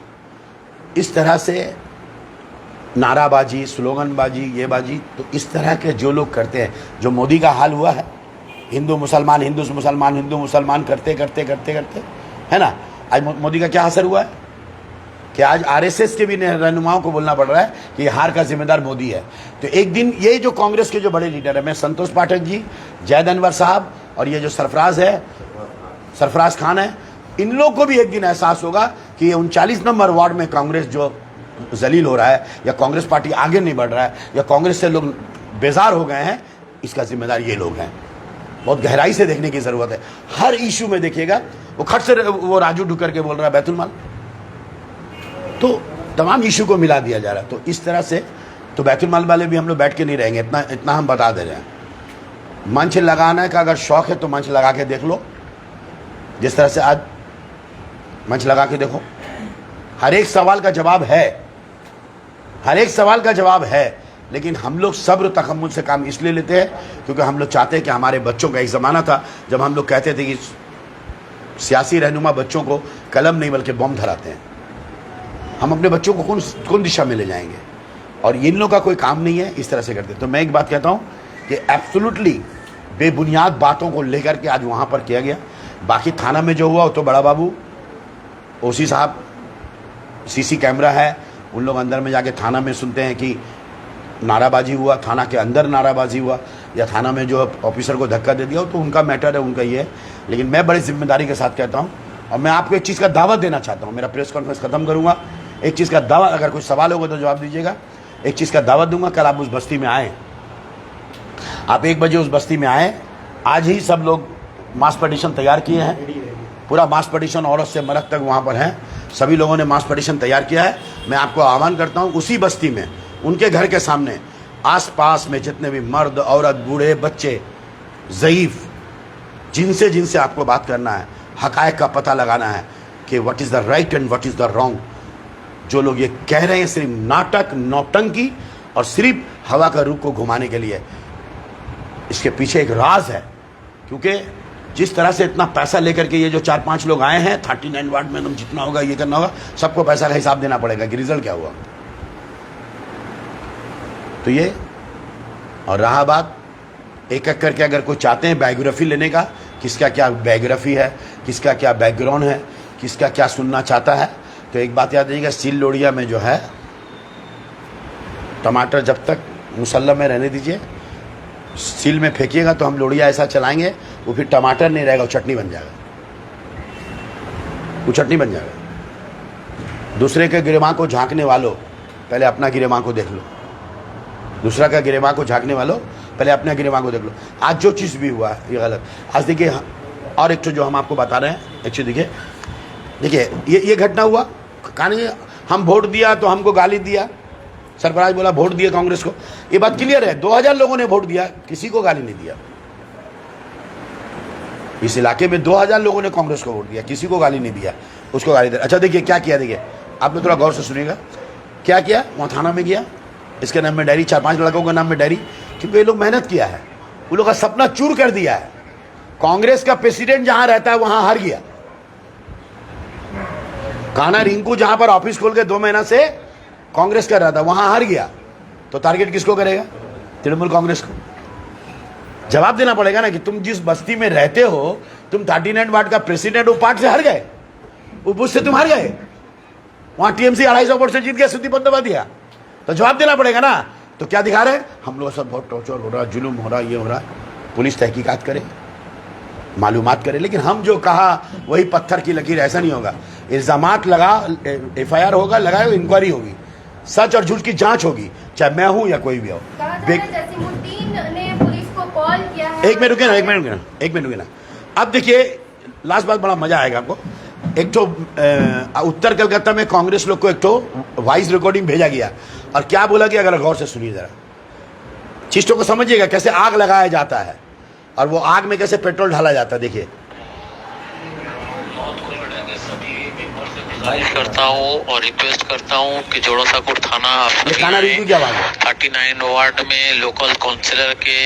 इस तरह से नाराबाजी, स्लोगनबाजी, ये बाजी, तो इस तरह के जो लोग करते हैं, जो मोदी का हाल हुआ है, हिंदू मुसलमान हिंदू मुसलमान हिंदू मुसलमान करते करते करते करते, है ना? आज मोदी का क्या असर हुआ है कि आज आरएसएस के भी रहनुमाओं को बोलना पड़ रहा है कि हार का जिम्मेदार मोदी है। तो एक दिन ये जो कांग्रेस के जो बड़े लीडर है, मैं संतोष पाठक जी, जैद अनवर साहब और ये जो सरफराज खान है, इन लोगों को भी एक दिन एहसास होगा कि ये 39 नंबर वार्ड में कांग्रेस जो जलील हो रहा है, या कांग्रेस पार्टी आगे नहीं बढ़ रहा है, या कांग्रेस से लोग बेजार हो गए हैं, इसका जिम्मेदार ये लोग हैं। बहुत गहराई से देखने की जरूरत है। हर इशू में देखिएगा, वो खट से वो राजू ढुक करके बोल रहा है बैतुल माल। तो तमाम इशू को मिला दिया जा रहा है। तो इस तरह से तो बैतुल माल वाले भी हम लोग बैठ के नहीं रहेंगे, इतना हम बता दे रहे हैं। मंच लगाने का अगर शौक है तो मंच लगा के देख लो, जिस तरह से आज मंच लगा के देखो। हर एक सवाल का जवाब है, हर एक सवाल का जवाब है, लेकिन हम लोग सब्र तहम्मुल से काम इसलिए लेते हैं क्योंकि हम लोग चाहते हैं कि हमारे बच्चों का एक ज़माना था जब हम लोग कहते थे कि सियासी रहनुमा बच्चों को कलम नहीं बल्कि बम धराते हैं। हम अपने बच्चों को कौन दिशा में ले जाएंगे, और इन लोगों का कोई काम नहीं है, इस तरह से करते। तो मैं एक बात कहता हूँ कि एब्सोल्युटली बेबुनियाद बातों को लेकर के आज वहाँ पर किया गया। बाकी थाना में जो हुआ वो तो बड़ा बाबू ओसी साहब, सीसी कैमरा है, उन लोग अंदर में जाके थाना में सुनते हैं कि नाराबाजी हुआ, थाना के अंदर नाराबाजी हुआ या थाना में जो ऑफिसर को धक्का दे दिया, तो उनका मैटर है, उनका ये है। लेकिन मैं बड़ी जिम्मेदारी के साथ कहता हूँ, और मैं आपको एक चीज़ का दावत देना चाहता हूँ। मेरा प्रेस कॉन्फ्रेंस खत्म करूँगा, एक चीज़ का दावा, अगर कोई सवाल होगा तो जवाब दीजिएगा। एक चीज़ का दावत दूंगा, कल आप उस बस्ती में आएँ, आप 1 बजे उस बस्ती में आएँ। आज ही सब लोग मास पटिशन तैयार किए हैं, पूरा मास पटिशन औरत से मर्द तक वहाँ पर है, सभी लोगों ने मास पटिशन तैयार किया है। मैं आपको आह्वान करता हूँ, उसी बस्ती में उनके घर के सामने आसपास में जितने भी मर्द, औरत, बूढ़े, बच्चे, ज़ईफ़, जिनसे आपको बात करना है, हक़ाइक़ का पता लगाना है कि what is the right and what is the wrong. जो लोग ये कह रहे हैं सिर्फ नाटक, नौटंकी और सिर्फ हवा का रुख को घुमाने के लिए, इसके पीछे एक राज है। क्योंकि जिस तरह से इतना पैसा लेकर के ये जो 4-5 लोग आए हैं, 39 वार्ड में तुम जितना होगा ये करना होगा, सबको पैसा का हिसाब देना पड़ेगा कि रिजल्ट क्या हुआ। तो ये, और रहा बात एक एक करके अगर कोई चाहते हैं बायोग्राफी लेने का, किसका क्या बायोग्राफी है, किसका क्या बैकग्राउंड है, किसका क्या सुनना चाहता है, तो एक बात याद रखिएगा, सील लोड़िया में जो है टमाटर जब तक मुसल्ला में रहने दीजिए, सील में फेंकिएगा तो हम लोड़िया ऐसा चलाएंगे वो फिर टमाटर नहीं रहेगा, वो चटनी बन जाएगा, वो चटनी बन जाएगा। दूसरे के गिरेबां को झांकने वालों पहले अपना गिरेबां को देख लो, दूसरा का गिरेबां को झांकने वालों पहले अपना गिरेबां को देख लो। आज जो चीज़ भी हुआ ये गलत। आज देखिए, और एक तो जो हम आपको बता रहे हैं, एक चीज़ देखिए ये घटना हुआ, कहानी हम वोट दिया तो हमको गाली दिया, सरफराज बोला वोट दिया कांग्रेस को, ये बात क्लियर है। 2000 लोगों ने वोट दिया, किसी को गाली नहीं दिया। इस इलाके में 2000 लोगों ने कांग्रेस को वोट दिया, किसी को गाली नहीं दिया, उसको गाली दे। अच्छा देखिए क्या किया, देखिए आप लोग थोड़ा गौर से सुनिएगा क्या किया। वहाँ थाना में गया, इसके नाम में डायरी, 4-5 लड़कों के नाम में डायरी, क्योंकि ये लोग मेहनत किया है, उन लोगों का सपना चूर कर दिया है। कांग्रेस का प्रेसिडेंट जहां रहता है वहां हार गया। कान्हा रिंकू जहां पर ऑफिस खोल के 2 महीना से कांग्रेस कर रहा था, वहां हार गया। तो टारगेट किसको करेगा? तृणमूल कांग्रेस को। जवाब देना पड़ेगा ना कि तुम जिस बस्ती में रहते हो, तुम 39 वार्ड का प्रेसिडेंट, वो पार्ट से हार गए, वो बूथ से तुम हार गए। वहां टीएमसी 250 वोट से जीत गया, स्तुति बंदोबस्तिया, तो जवाब देना पड़ेगा ना। तो क्या दिखा रहे हैं हम लोग, सब बहुत टॉर्चर हो रहा है, जुल्म हो रहा है, ये हो रहा है। पुलिस तहकीकात करे, मालूमात करे, लेकिन हम जो कहा वही पत्थर की लकीर, ऐसा नहीं होगा। इल्जामात लगा, FIR होगा, लगाए, इंक्वायरी होगी, सच और झूठ की जांच होगी, चाहे मैं हूं या कोई भी हो। एक मिनट रुके ना। अब देखिए लास्ट बात, बड़ा मजा आएगा आपको। एक तो उत्तर कलकत्ता में कांग्रेस लोग को एक तो वॉइस रिकॉर्डिंग भेजा गया, और क्या बोला कि अगर गौर से सुनिए जरा, चीजों को समझिएगा, कैसे आग लगाया जाता है और वो आग में कैसे पेट्रोल डाला जाता है। देखिए, गुजारिश करता हूँ और रिक्वेस्ट करता हूँ कि जोड़ासाकोट थाना 39 वार्ड में लोकल काउंसिलर के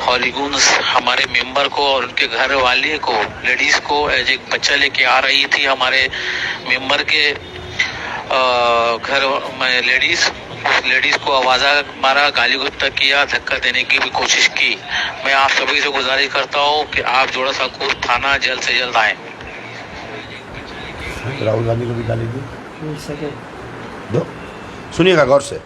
हॉलीगुन्स हमारे मेंबर को और उनके घर वाले को, लेडीज को एज एक बच्चा लेके आ रही थी हमारे मेंबर के घर में। लेडीज को आवाजा मारा, गाली गुस्सा किया, धक्का देने की भी कोशिश की। मैं आप सभी से गुजारिश करता हूँ कि आप जोड़ासाकोट थाना जल्द से जल्द आए। राहुल गांधी को भी गाली दी, दो सुनिएगा गौर से।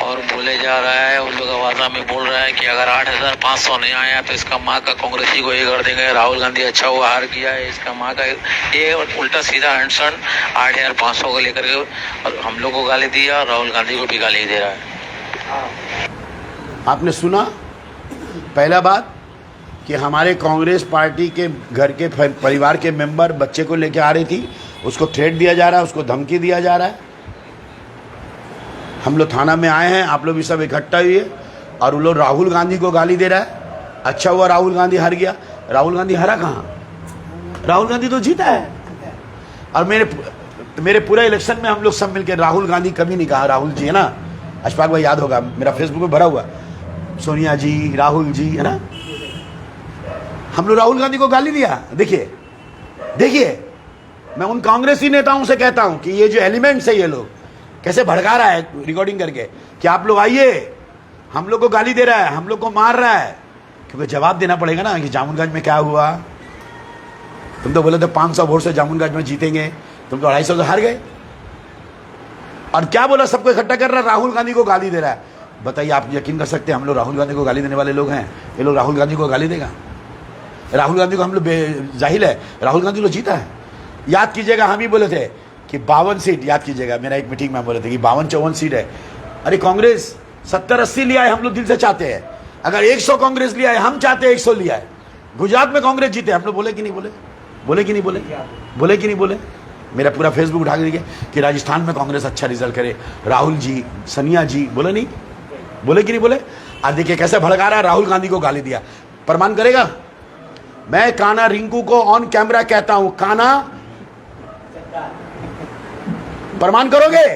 और बोले जा रहा है, उन लोग आवाजा में बोल रहा है कि अगर 8500 नहीं आया तो इसका माँ का कांग्रेसी को ये कर देंगे। राहुल गांधी अच्छा हुआ हार किया है, इसका माँ का ये उल्टा सीधा आंसर 8500 को लेकर के, और हम लोग को गाली दिया, राहुल गांधी को भी गाली दे रहा है। आपने सुना? पहला बात कि हमारे कांग्रेस पार्टी के घर के परिवार के मेंबर बच्चे को लेकर आ रही थी, उसको थ्रेट दिया जा रहा है, उसको धमकी दिया जा रहा है। हम लोग थाना में आए हैं, आप लोग भी सब इकट्ठा हुए और वो लोग राहुल गांधी को गाली दे रहा है। अच्छा हुआ राहुल गांधी हार गया। राहुल गांधी हारा कहाँ? राहुल गांधी तो जीता है। और मेरे पूरे इलेक्शन में हम लोग सब मिलकर राहुल गांधी कभी नहीं कहा। राहुल जी है ना, अशफाक भाई याद होगा, मेरा फेसबुक में भरा हुआ, सोनिया जी, राहुल जी है ना, हम लोग राहुल गांधी को गाली दिया। देखिए देखिए, मैं उन कांग्रेसी नेताओं से कहता हूं कि ये जो एलिमेंट्स है, ये लोग कैसे भड़का रहा है रिकॉर्डिंग करके कि आप लोग आइए, हम लोग को गाली दे रहा है, हम लोग को मार रहा है। क्योंकि जवाब देना पड़ेगा ना कि जामुनगंज में क्या हुआ। तुम तो बोले थे 500 वोट से जामुनगंज में जीतेंगे, तुम तो 250 से हार गए। और क्या बोला, सबको इकट्ठा कर रहा है, राहुल गांधी को गाली दे रहा है। बताइए, आप यकीन कर सकते हैं हम लोग राहुल गांधी को गाली देने वाले लोग हैं? ये लोग राहुल गांधी को गाली देगा? राहुल गांधी को हम लोग जाहिल है, राहुल गांधी लोग जीता है। याद कीजिएगा, हम ही बोले थे कि 52 सीट, याद कीजिएगा, मेरा एक मीटिंग में बोले थे कि 52-54 सीट है। अरे कांग्रेस 70-80 लिया है, हम लोग दिल से चाहते हैं। अगर 100 कांग्रेस लिया है, हम चाहते हैं 100 लिया है। गुजरात में कांग्रेस जीते, हम लोग बोले कि नहीं बोले? बोले कि नहीं बोले? बोले कि नहीं बोले? मेरा पूरा फेसबुक उठा के देखिए कि राजस्थान में कांग्रेस अच्छा रिजल्ट करे, राहुल जी, सोनिया जी, बोले नहीं? बोले कि नहीं बोले? आज देखिए कैसे भड़का रहा है, राहुल गांधी को गाली दिया। प्रमाण करेगा? मैं काना रिंकू को ऑन कैमरा कहता हूं, काना प्रमाण करोगे?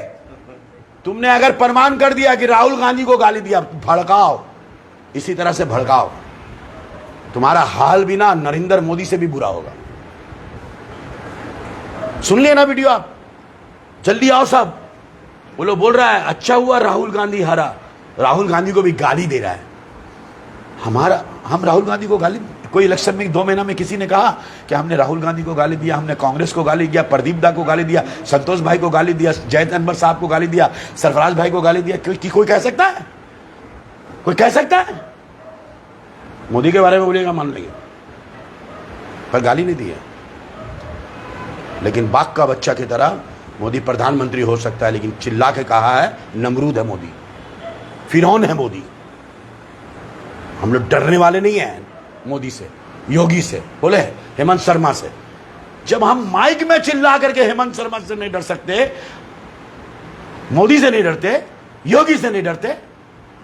तुमने अगर प्रमाण कर दिया कि राहुल गांधी को गाली दिया, भड़काओ, इसी तरह से भड़काओ, तुम्हारा हाल भी ना नरेंद्र मोदी से भी बुरा होगा। सुन लिए ना वीडियो आप? जल्दी आओ सब। वो लोग बोल रहा है अच्छा हुआ राहुल गांधी हारा, राहुल गांधी को भी गाली दे रहा है। हम राहुल गांधी को गाली, कोई इलेक्शन में 2 महीना में किसी ने कहा कि हमने राहुल गांधी को गाली दिया, हमने कांग्रेस को गाली दिया, प्रदीप दा को गाली दिया, संतोष भाई को गाली दिया, जैद अनवर साहब को गाली दिया, सरफराज भाई को गाली दिया? कोई कह सकता है? कोई कह सकता है? मोदी के बारे में बोलेगा मान लेंगे, पर गाली नहीं दी है। लेकिन बाघ का बच्चा की तरह मोदी प्रधानमंत्री हो सकता है, लेकिन चिल्ला के कहा है नमरूद है मोदी, फिरौन है मोदी। हम लोग डरने वाले नहीं हैं मोदी से, योगी से, बोले हेमंत शर्मा से। जब हम माइक में चिल्ला करके हेमंत शर्मा से नहीं डर सकते, मोदी से नहीं डरते, योगी से नहीं डरते।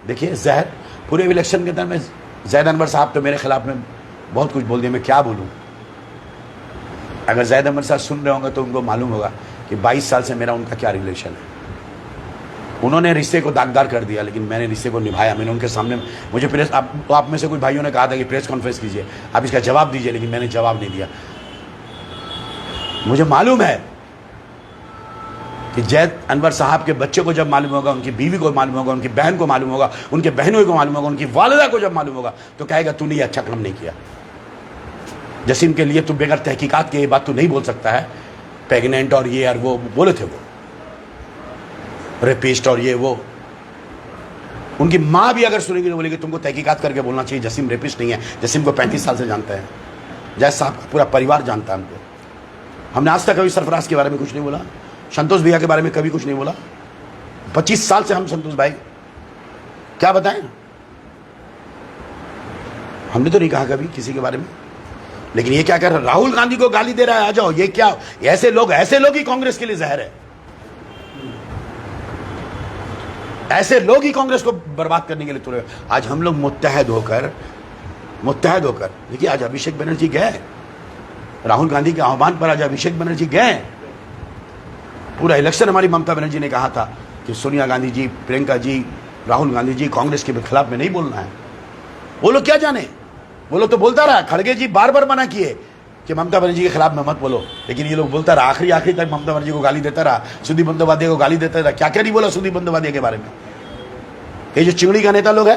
देखिए जहर, पूरे इलेक्शन के दौरान में जैद अनवर साहब तो मेरे खिलाफ में बहुत कुछ बोल दिया, मैं क्या बोलूं। अगर जैद अनवर साहब सुन रहे होंगे तो उनको मालूम होगा कि 22 साल से मेरा उनका क्या रिलेशन है। उन्होंने रिश्ते को दागदार कर दिया, लेकिन मैंने रिश्ते को निभाया। मैंने उनके सामने, मुझे प्रेस, आप में से कुछ भाइयों ने कहा था कि प्रेस कॉन्फ्रेंस कीजिए, आप इसका जवाब दीजिए, लेकिन मैंने जवाब नहीं दिया। मुझे मालूम है कि जैद अनवर साहब के बच्चे को जब मालूम होगा, उनकी बीवी को मालूम होगा, उनकी बहन को मालूम होगा, उनके बहनों को मालूम होगा, उनकी वालिदा को जब मालूम होगा, तो कहेगा तूने ये अच्छा काम नहीं किया। जसीम के लिए तू बेगर तहकीकात के ये बात तू नहीं बोल सकता है, प्रेग्नेंट और ये और वो बोले थे, वो रेपिस्ट और ये वो। उनकी माँ भी अगर सुनेगी तो बोलेगी तुमको तहकीकात करके बोलना चाहिए, जसीम रेपिस्ट नहीं है। जसीम को 35 साल से जानता है, जैद साहब का पूरा परिवार जानता है हमको। हमने आज तक कभी सरफराज के बारे में कुछ नहीं बोला, संतोष भैया के बारे में कभी कुछ नहीं बोला। 25 साल से हम संतोष भाई क्या बताएं, हमने तो नहीं कहा कभी किसी के बारे में। लेकिन ये क्या कर रहा है, राहुल गांधी को गाली दे रहा है। आ जाओ, ये क्या, ऐसे लोग ही कांग्रेस के लिए जहर है। ऐसे लोग ही कांग्रेस को बर्बाद करने के लिए तुले। आज हम लोग मुत्तहद होकर देखिए, आज अभिषेक बनर्जी गए, राहुल गांधी के आह्वान पर आज अभिषेक बनर्जी गए। पूरा इलेक्शन हमारी ममता बनर्जी ने कहा था कि सोनिया गांधी जी, प्रियंका जी, राहुल गांधी जी कांग्रेस के खिलाफ में नहीं बोलना है। वो लोग क्या जाने, वो लोग तो बोलता रहा। खड़गे जी बार बार मना किए कि ममता बनर्जी के खिलाफ में मत बोलो, लेकिन ये लोग बोलता रहा, आखिरी तक ममता बनर्जी को गाली देता रहा, सुदीप बंदोपाध्याय को गाली देता रहा। क्या क्या नहीं बोला सुदीप बंदोपाध्याय के बारे में। ये जो चिंगड़ी का नेता लोग है,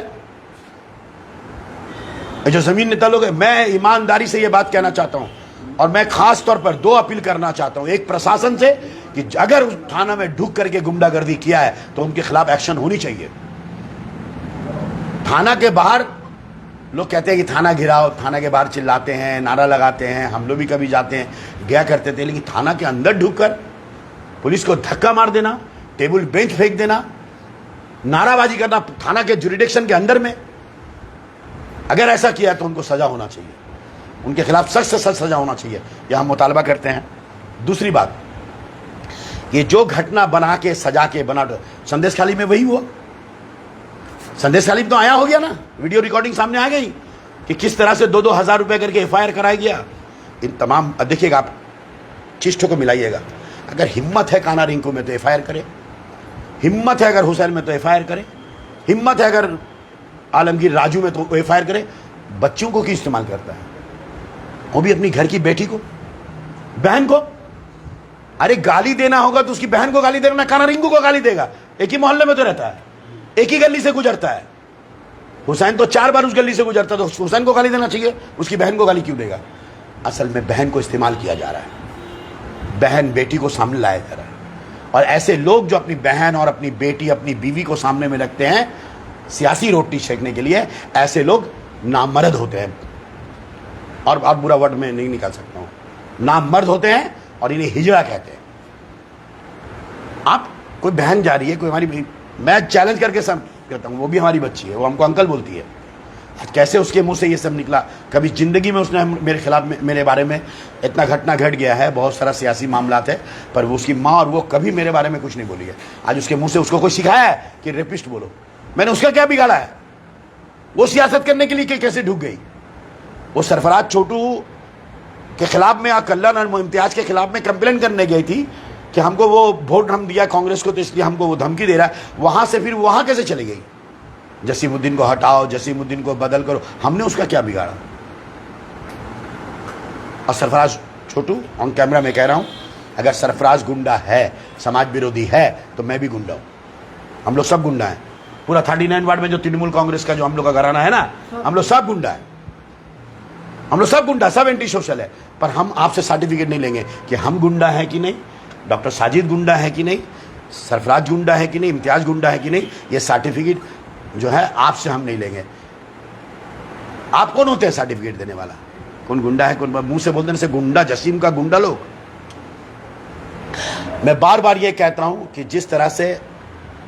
ये जो जमीन नेता लोग है, मैं ईमानदारी से ये बात कहना चाहता हूं, और मैं खास तौर पर 2 अपील करना चाहता हूं। एक, प्रशासन से कि अगर उस थाना में ढुक करके गुंडागर्दी किया है तो उनके खिलाफ एक्शन होनी चाहिए। थाना के बाहर लोग कहते हैं कि थाना घिराओ, थाना के बाहर चिल्लाते हैं, नारा लगाते हैं, हम लोग भी कभी जाते हैं, गया करते थे। लेकिन थाना के अंदर ढुककर पुलिस को धक्का मार देना, टेबल बेंच फेंक देना, नाराबाजी करना थाना के जुरिडिक्शन के अंदर में, अगर ऐसा किया तो उनको सजा होना चाहिए, उनके खिलाफ सख्त से सख्त सजा होना चाहिए, यह हम मुतालबा करते हैं। दूसरी बात, ये जो घटना बना के सजा के बना, संदेश खाली में वही हुआ। संदेश खाली में तो आया हो गया ना, वीडियो रिकॉर्डिंग सामने आ गई कि किस तरह से 2-2 हज़ार रुपए करके एफआईआर कराया गया। इन तमाम देखिएगा आप, चीज़ों को मिलाइएगा। अगर हिम्मत है काना रिंकू में तो एफआईआर करे, हिम्मत है अगर हुसैन में तो एफआईआर करे, हिम्मत है अगर आलमगीर राजू में तो एफआईआर करे। बच्चों को क्यों इस्तेमाल करता है? वो भी अपनी घर की बेटी को, बहन को। अरे गाली देना होगा तो उसकी बहन को गाली देना, काना रिंकू को गाली देगा। एक ही मोहल्ले में तो रहता है, एक ही गली से गुजरता है। हुसैन तो 4 बार उस गली से गुजरता, तो हुसैन को गाली देना चाहिए, उसकी बहन को गाली क्यों देगा? असल में बहन को इस्तेमाल किया जा रहा है, बहन बेटी को सामने लाया जा रहा है। और ऐसे लोग जो अपनी बहन और अपनी बेटी, अपनी बीवी को सामने में रखते हैं सियासी रोटी सेकने के लिए, ऐसे लोग नामर्द होते हैं। और बुरा वर्ड में नहीं निकाल सकता हूं, नामर्द होते हैं और इन्हें हिजड़ा कहते हैं। आप कोई बहन जा रही है, कोई हमारी, मैं चैलेंज करके सब कहता हूं, वो भी हमारी बच्ची है, वो हमको अंकल बोलती है। कैसे उसके मुंह से ये सब निकला? कभी जिंदगी में उसने मेरे खिलाफ मेरे बारे में, इतना घटना घट गया है, बहुत सारा सियासी मामला है, पर वो उसकी माँ और वो कभी मेरे बारे में कुछ नहीं बोली है। आज उसके मुंह से उसको कोई सिखाया है कि रेपिस्ट बोलो? मैंने उसका क्या बिगाड़ा है? वो सियासत करने के लिए कैसे ढुक गई? वो सरफराज छोटू के खिलाफ में, कल्लन और इम्तियाज के खिलाफ में कंप्लेन करने गई थी कि हमको वो वोट हम दिया कांग्रेस को, तो इसलिए हमको वो धमकी दे रहा है। वहां से फिर वहां कैसे चली गई? जसीमुद्दीन को हटाओ, जसीमुद्दीन को बदल करो, हमने उसका क्या बिगाड़ा? और सरफराज छोटू ऑन कैमरा में कह रहा हूं, अगर सरफराज गुंडा है, समाज विरोधी है, तो मैं भी गुंडा हूं। हम लोग सब गुंडा हैं। पूरा 39 वार्ड में जो तृणमूल कांग्रेस का जो हम लोग का घराना है ना, हम लोग सब गुंडा है, हम लोग सब गुंडा, सब एंटी सोशल है। पर हम आपसे सर्टिफिकेट नहीं लेंगे कि हम गुंडा है कि नहीं, डॉक्टर साजिद गुंडा है कि नहीं, सरफराज गुंडा है कि नहीं, इम्तियाज गुंडा है कि नहीं। ये सर्टिफिकेट जो है आपसे हम नहीं लेंगे। आप कौन होते हैं सर्टिफिकेट देने वाला? कौन गुंडा है, कौन मुंह से बोलते हैं से गुंडा, जसीम का गुंडा लोग। मैं बार बार ये कहता हूं कि जिस तरह से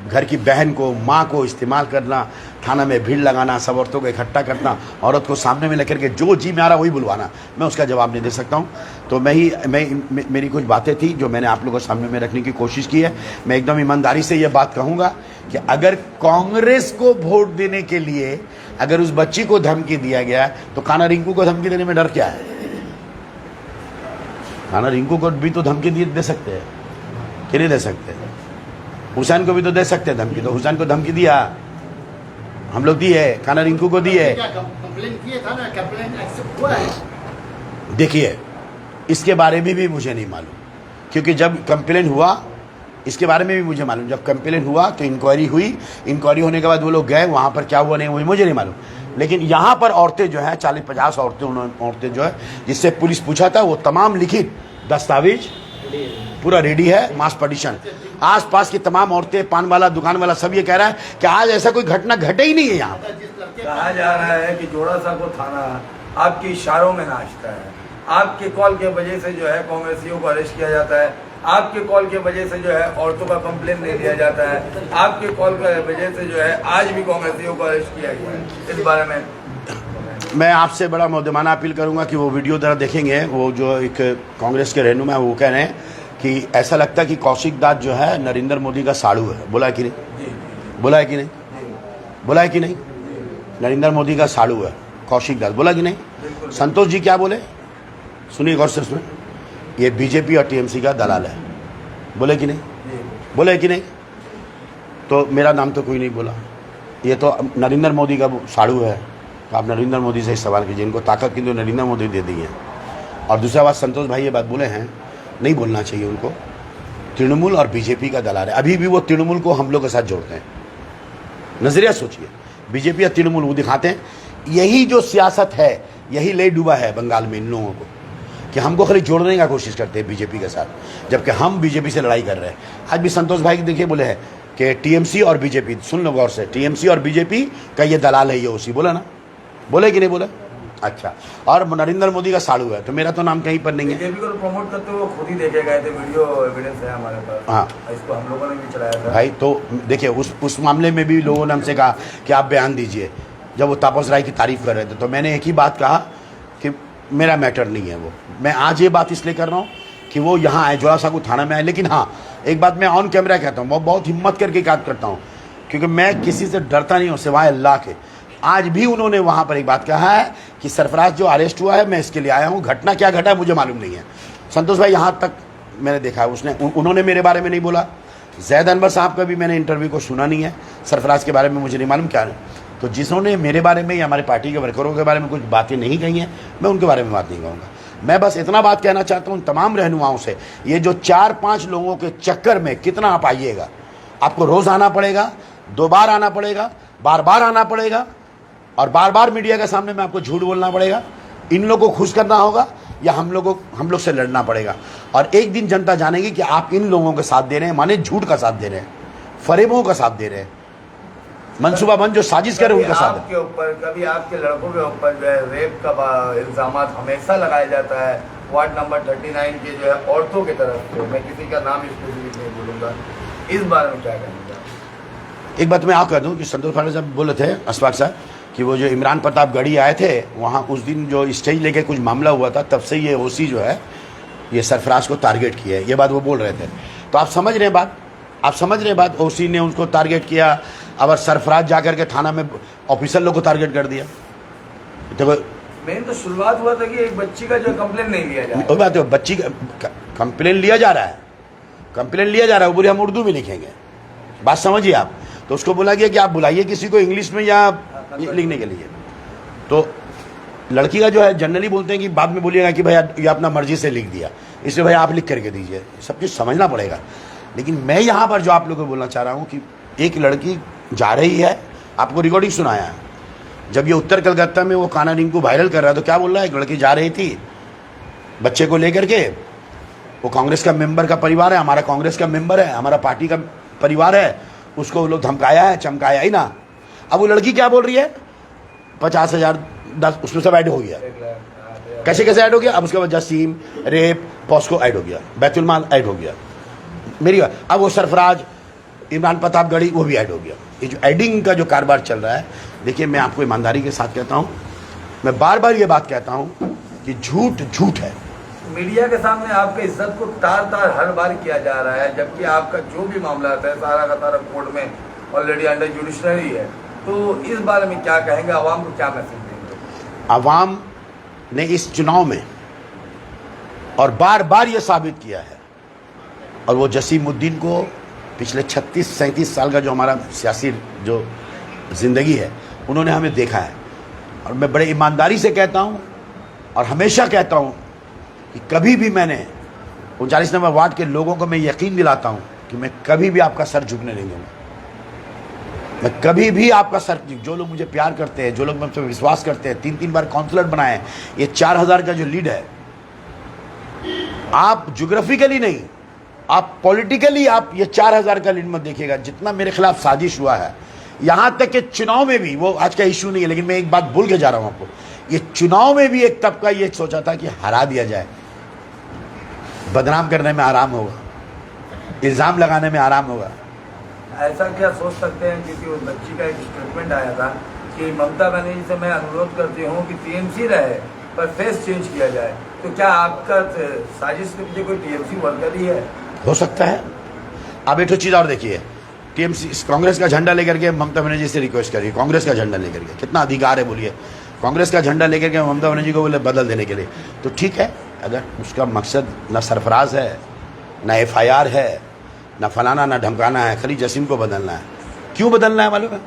घर की बहन को, माँ को इस्तेमाल करना, थाना में भीड़ लगाना, सब औरतों को इकट्ठा करना, औरत को सामने में लेकर के जो जी में आ रहा वही बुलवाना, मैं उसका जवाब नहीं दे सकता हूँ। तो मेरी कुछ बातें थी जो मैंने आप लोगों के सामने में रखने की कोशिश की है। मैं एकदम ईमानदारी से ये बात कहूँगा कि अगर कांग्रेस को वोट देने के लिए अगर उस बच्ची को धमकी दिया गया तो काना रिंकू को धमकी देने में डर क्या है? काना रिंकू को भी तो धमकी दे सकते हैं कि नहीं दे सकते? हुसैन को भी तो दे सकते हैं धमकी, तो हुसैन को धमकी दिया, हम लोग दी है, काना रिंकू को दी है। कंप्लेन किया था ना, कंप्लेन एक्सेप्ट हुआ है। देखिए, इसके बारे में भी मुझे नहीं मालूम, क्योंकि जब कंप्लेन हुआ, इसके बारे में भी मुझे मालूम, जब कंप्लेन हुआ तो इंक्वायरी हुई, इंक्वायरी होने के बाद वो लोग गए, वहाँ पर क्या हुआ नहीं मुझे नहीं मालूम। लेकिन यहाँ पर औरतें जो है 40-50 औरतें जो है जिससे पुलिस पूछा था, वो तमाम लिखित दस्तावेज पूरा रेडी है, मास पटिशन। आसपास की तमाम औरतें, पान वाला, दुकान वाला, सब ये कह रहा है कि आज ऐसा कोई घटना घटे ही नहीं है। यहाँ कहा जा रहा है कि जोड़ासा को थाना आपके इशारों में नाचता है, आपके कॉल के वजह से जो है कांग्रेसियों को अरेस्ट किया जाता है, आपके कॉल के वजह से जो है औरतों का कंप्लेन नहीं दिया जाता है, आपके कॉल की वजह से जो है आज भी कांग्रेसियों को अरेस्ट किया गया है। इस बारे में मैं आपसे बड़ा मौदमाना अपील करूंगा कि वो वीडियो जरा देखेंगे। वो जो एक कांग्रेस के रहनुमा वो कह रहे हैं कि ऐसा लगता है कि कौशिक दास जो है नरेंद्र मोदी का साड़ू है। बोला है कि नहीं? बोला है कि नहीं? बोला है कि नहीं? नरेंद्र मोदी का साड़ू है कौशिक दास, बोला कि नहीं? संतोष जी क्या बोले? सुनिए गौर से सुनिए, ये बीजेपी और टीएमसी का दलाल है, बोले कि नहीं? बोले कि नहीं? तो मेरा नाम तो कोई नहीं बोला, ये तो नरेंद्र मोदी का साड़ू है। तो आप नरेंद्र मोदी से सवाल कीजिए, इनको ताकत किंतु नरेंद्र मोदी दे दी है। और दूसरा बात, संतोष भाई ये बात बोले हैं, नहीं बोलना चाहिए उनको, तृणमूल और बीजेपी का दलाल है। अभी भी वो तृणमूल को हम लोग के साथ जोड़ते हैं। नजरिया सोचिए, बीजेपी या तृणमूल वो दिखाते हैं। यही जो सियासत है, यही ले डूबा है बंगाल में इन लोगों को, कि हमको खाली जोड़ने का कोशिश करते हैं बीजेपी के साथ, जबकि हम बीजेपी से लड़ाई कर रहे हैं। आज भी संतोष भाई देखिए बोले हैं कि टीएमसी और बीजेपी, सुन लो गौर से, टीएमसी और बीजेपी का ये दलाल है, ये उसी, बोला ना? बोले कि नहीं बोले? अच्छा, और नरेंद्र मोदी का साड़ू है, तो मेरा तो नाम कहीं पर नहीं है। बीजेपी को प्रमोट करते हुए खुद ही देखे गए थे, वीडियो एविडेंस है हमारे पास। हाँ, इसको हम लोगों ने भी चलाया था भाई। तो देखिए उस मामले में भी लोगों ने हमसे कहा कि आप बयान दीजिए, जब वो तापस राय की तारीफ कर रहे थे, तो मैंने एक ही बात कहा कि मेरा मैटर नहीं है वो। मैं आज ये बात इसलिए कर रहा हूँ कि वो यहाँ आए, जोरासांको थाना में आए। लेकिन हाँ, एक बात मैं ऑन कैमरा कहता हूँ, मैं बहुत हिम्मत करके काम करता हूँ, क्योंकि मैं किसी से डरता नहीं हूँ सिवाय अल्लाह के। आज भी उन्होंने वहाँ पर एक बात कहा है कि सरफराज जो अरेस्ट हुआ है, मैं इसके लिए आया हूँ, घटना क्या घटा मुझे मालूम नहीं है। संतोष भाई यहाँ तक मैंने देखा, उन्होंने मेरे बारे में नहीं बोला। जैद अनवर साहब का भी मैंने इंटरव्यू को सुना नहीं है, सरफराज के बारे में मुझे नहीं मालूम क्या है। तो जिन्होंने मेरे बारे में या हमारे पार्टी के वर्करों के बारे में कुछ बातें नहीं कही हैं, मैं उनके बारे में बात नहीं कहूँगा। मैं बस इतना बात कहना चाहता हूँ तमाम रहनुमाओं से, ये जो 4-5 लोगों के चक्कर में कितना आप आइएगा, आपको रोज़ आना पड़ेगा, 2 बार आना पड़ेगा, बार-बार आना पड़ेगा, और बार-बार मीडिया के सामने में आपको झूठ बोलना पड़ेगा। इन लोगों को खुश करना होगा या हम लोग से लड़ना पड़ेगा। और एक दिन जनता जानेगी कि आप इन लोगों के साथ दे रहे हैं, माने झूठ का साथ दे रहे हैं, फरेबों का साथ दे रहे हैं, मनसूबाबंद जो साजिश करे उनका साथ। आपके ऊपर, कभी आपके लड़कों के ऊपर जो है रेप का इल्जाम हमेशा लगाया जाता है वार्ड नंबर 39 के जो है औरतों की तरफ से। मैं किसी का नाम स्पेसिफिक नहीं बोलूँगा, इस बारे में क्या कहेंगे? एक बात मैं आप कह दूं कि संतोष पांडे साहब बोले थे, अशफाक साहब, कि वो जो इमरान प्रतापगढ़ी आए थे वहाँ उस दिन जो स्टेज लेके कुछ मामला हुआ था, तब से ये ओसी जो है ये सरफराज को टारगेट किया है, ये बात वो बोल रहे थे। तो आप समझ रहे हैं बात, आप समझ रहे हैं बात। ओसी ने उनको टारगेट किया, अब सरफराज जा करके थाना में ऑफिसर लोग को टारगेट कर दिया। देखो मेन तो शुरुआत हुआ था कि एक बच्ची का जो कंप्लेन नहीं लिया जाए। वो बात है, बच्ची का कंप्लेन लिया जा रहा है, कंप्लेन लिया जा रहा है, वो बोले हम उर्दू में लिखेंगे। बात समझिए आप। तो उसको बोला गया कि आप बुलाइए किसी को इंग्लिश में या लिखने के लिए। तो लड़की का जो है जनरली बोलते हैं कि बाद में बोलिएगा कि भैया ये अपना मर्जी से लिख दिया, इसलिए भाई आप लिख करके दीजिए, सब कुछ समझना पड़ेगा। लेकिन मैं यहाँ पर जो आप लोगों को बोलना चाह रहा हूँ कि एक लड़की जा रही है, आपको रिकॉर्डिंग सुनाया है, जब ये उत्तर कलकत्ता में वो काना रिंग को वायरल कर रहा है, तो क्या बोल रहा है, एक लड़की जा रही थी बच्चे को लेकर के, वो कांग्रेस का मेंबर का परिवार है, हमारा कांग्रेस का मेंबर है, हमारा पार्टी का परिवार है, उसको वो लोग धमकाया है, चमकाया ही ना। अब वो लड़की क्या बोल रही है, 50,000 10 उसमें सब ऐड हो गया। कैसे कैसे ऐड हो गया? अब उसके बाद जसीम, रेप, पॉस्को ऐड हो गया, बैतुल माल ऐड हो गया, मेरी बात। अब वो सरफराज, इमरान प्रतापगढ़ी, वो भी ऐड हो गया। ये जो एडिंग का जो कारोबार चल रहा है, देखिए मैं आपको ईमानदारी के साथ कहता हूँ, मैं बार बार ये बात कहता हूँ कि झूठ झूठ है। मीडिया के सामने आपके इज्जत को तार तार हर बार किया जा रहा है, जबकि आपका जो भी मामला आता है सारा का सारा कोर्ट में ऑलरेडी अंडर जुडिशनरी है। तो इस बारे में क्या कहेंगे, आवाम को क्या मैसेज देंगे? आवाम ने इस चुनाव में और बार बार ये साबित किया है, और वो जसीमुद्दीन को पिछले 36-37 साल का जो हमारा सियासी जो ज़िंदगी है, उन्होंने हमें देखा है। और मैं बड़े ईमानदारी से कहता हूँ और हमेशा कहता हूँ कि कभी भी मैंने 39 नंबर वार्ड के लोगों को मैं यकीन दिलाता हूँ कि मैं कभी भी आपका सर झुकने नहीं दूँगा। मैं कभी भी आपका सर, जो लोग मुझे प्यार करते हैं, जो लोग मुझसे विश्वास करते हैं, 3-3 बार काउंसलर बनाए, ये 4000 का जो लीड है, आप ज्योग्राफिकली नहीं, आप पॉलिटिकली आप ये 4000 का लीड मत देखिएगा। जितना मेरे खिलाफ साजिश हुआ है, यहाँ तक कि चुनाव में भी, वो आज का इशू नहीं है, लेकिन मैं एक बात भूल के जा रहा हूँ आपको, ये चुनाव में भी एक तबका ये सोचा था कि हरा दिया जाए, बदनाम करने में आराम होगा, इल्ज़ाम लगाने में आराम होगा। ऐसा क्या सोच सकते हैं, क्योंकि उस बच्ची का एक स्टेटमेंट आया था कि ममता बनर्जी से मैं अनुरोध करती हूँ कि टीएमसी रहे पर फेस चेंज किया जाए। तो क्या आपका साजिश के पीछे कोई टीएमसी वर्कर ही है? हो सकता है। अब एक चीज़ और देखिए, टीएमसी कांग्रेस का झंडा लेकर के ममता बनर्जी से रिक्वेस्ट करिए, कांग्रेस का झंडा लेकर के, कितना अधिकार है बोलिए, कांग्रेस का झंडा लेकर के ममता बनर्जी को बोले बदल देने के लिए, तो ठीक है। अगर उसका मकसद न सरफराज है, न FIR है, ना फलाना ना धमकाना है, खाली जसीम को बदलना है। क्यों बदलना है मालूम है?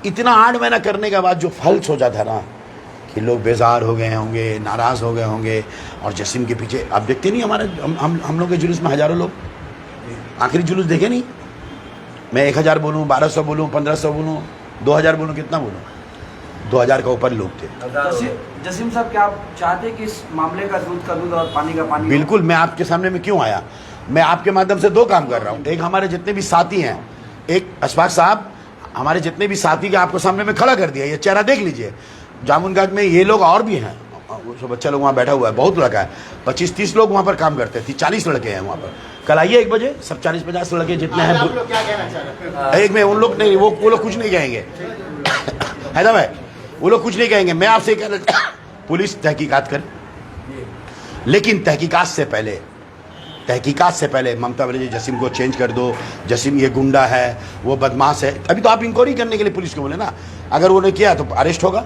इतना 8 महीना करने के बाद जो फल सोचा था ना कि लोग बेजार हो गए होंगे, नाराज़ हो गए होंगे, और जसीम के पीछे आप देखते नहीं, हमारे हम लोग के जुलूस में हज़ारों लोग, आखिरी जुलूस देखे नहीं? मैं 1000 बोलूँ, 1200 बोलूँ, 1500 बोलूँ, 2000 बोलूँ, कितना बोलूँ, 2000 का ऊपर लोग थे। जसीम साहब, क्या आप चाहते कि इस मामले का दूध और पानी का पानी? बिल्कुल। मैं आपके सामने में क्यों आया, मैं आपके माध्यम से 2 काम कर रहा हूँ। एक, हमारे जितने भी साथी हैं, एक अशफाक साहब, हमारे जितने भी साथी के आपको सामने में खड़ा कर दिया, ये चेहरा देख लीजिए। जामुनगंज में ये लोग और भी हैं, वो बच्चा लोग वहाँ बैठा हुआ है, बहुत लड़का है, 25-30 लोग वहाँ पर काम करते थे, 40 लड़के हैं वहाँ पर। कल आइए 1 बजे, सब 40-50 लड़के जितने हैं। आप लोग क्या कहना चाह रहे हैं? एक में उन लोग नहीं, वो लोग कुछ नहीं कहेंगे, है ना भाई, वो लोग कुछ नहीं कहेंगे। मैं आपसे कह रहा, पुलिस तहकीकात करे, लेकिन तहकीकात से पहले तहकीकात से पहले ममता बनर्जी जसीम को चेंज कर दो, जसीम ये गुंडा है, वो बदमाश है। अभी तो आप इंक्वायरी करने के लिए पुलिस को बोले ना, अगर उन्होंने किया तो अरेस्ट होगा,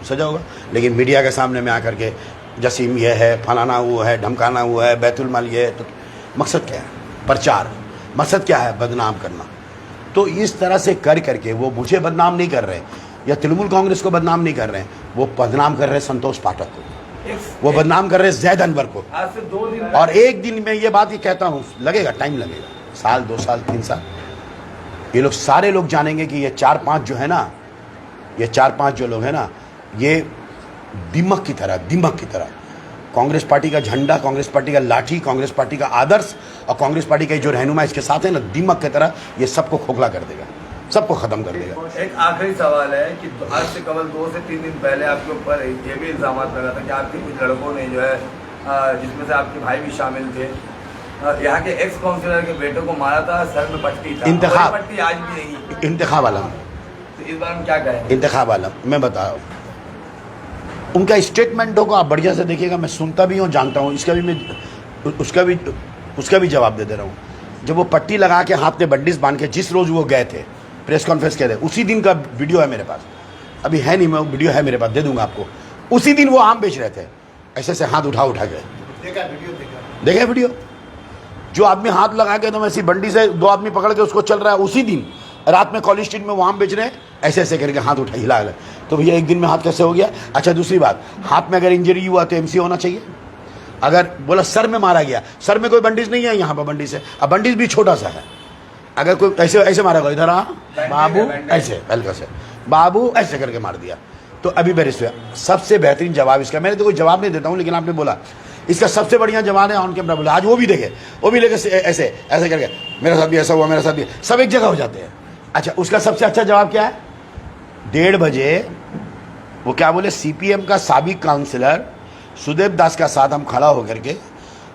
सजा होगा। लेकिन मीडिया के सामने में आकर के जसीम ये है, फलाना वो है, धमकाना हुआ है, बैतुल माल ये है, तो मकसद क्या है? प्रचार। मकसद क्या है? बदनाम करना। तो इस तरह से कर करके वो मुझे बदनाम नहीं कर रहे या तृणमूल कांग्रेस को बदनाम नहीं कर रहे हैं, वो बदनाम कर रहे हैं संतोष पाठक को, वो बदनाम कर रहे हैं जैद अनवर को। आज से 2 दिन और एक दिन में ये बात ही कहता हूँ, लगेगा, टाइम लगेगा, साल 2 साल 3 साल, ये लोग सारे लोग जानेंगे कि ये 4-5 जो है ना, ये 4-5 जो लोग हैं ना, ये दीमक की तरह कांग्रेस पार्टी का झंडा, कांग्रेस पार्टी का लाठी, कांग्रेस पार्टी का आदर्श और कांग्रेस पार्टी का जो रहनुमा इसके साथ है ना, दीमक की तरह ये सबको खोखला कर देगा, सबको खत्म कर देगा। एक आखिरी सवाल है कि आज से केवल 2 से 3 दिन पहले आपके ऊपर ये भी इल्जाम लगा था कि आपके कुछ लड़कों ने जो है, जिसमें से आपके भाई भी शामिल थे, यहाँ के एक्स काउंसिलर के बेटे को मारा था, सर में पट्टी था, इंतखाब पट्टी आज भी नहीं, इंतखाब आलम, तो इस बार हम क्या कहें? इंतखाब आलम, मैं बता रहा हूँ उनका स्टेटमेंटों को आप बढ़िया से देखिएगा, मैं सुनता भी हूँ, जानता हूँ, इसका भी मैं उसका भी जवाब दे रहा हूँ। जब वो पट्टी लगा के हाथ में बंडिश बांध के जिस रोज़ वो गए थे प्रेस कॉन्फ्रेंस के थे, उसी दिन का वीडियो है मेरे पास, अभी है नहीं, मैं वीडियो है मेरे पास, दे दूंगा आपको। उसी दिन वो आम बेच रहे थे, ऐसे से हाथ उठा के देखा वीडियो, जो आदमी हाथ लगा के तो ऐसी बंडी से 2 आदमी पकड़ के उसको चल रहा है, उसी दिन रात में कॉलेज स्ट्रीट में वो आम बेच रहे हैं, ऐसे ऐसे करके हाथ उठा हिला। तो भैया एक दिन में हाथ कैसे हो गया? अच्छा दूसरी बात, हाथ में अगर इंजरी हुआ तो एमसी होना चाहिए। अगर बोला सर में मारा गया, सर में कोई बंडिश नहीं है, यहाँ पर बंडिश है, अब बंडिश भी छोटा सा है, अगर कोई ऐसे ऐसे मारा गया, इधर बाबू ऐसे हल्का से, बाबू ऐसे करके मार दिया, तो अभी बेरिस हुआ। सबसे बेहतरीन जवाब इसका, मैंने तो कोई जवाब नहीं देता हूँ, लेकिन आपने बोला इसका सबसे बढ़िया जवाब है ऑन कैमरा बोला। आज वो भी देखे, वो भी लेके ऐसे ऐसे करके मेरे साथ भी ऐसा हुआ, मेरे साथ भी, सब एक जगह हो जाते हैं। अच्छा उसका सबसे अच्छा जवाब क्या है? 1:30 बजे वो क्या बोले, सीपीएम का साबिक काउंसिलर सुदेव दास का साथ हम खड़ा होकर के,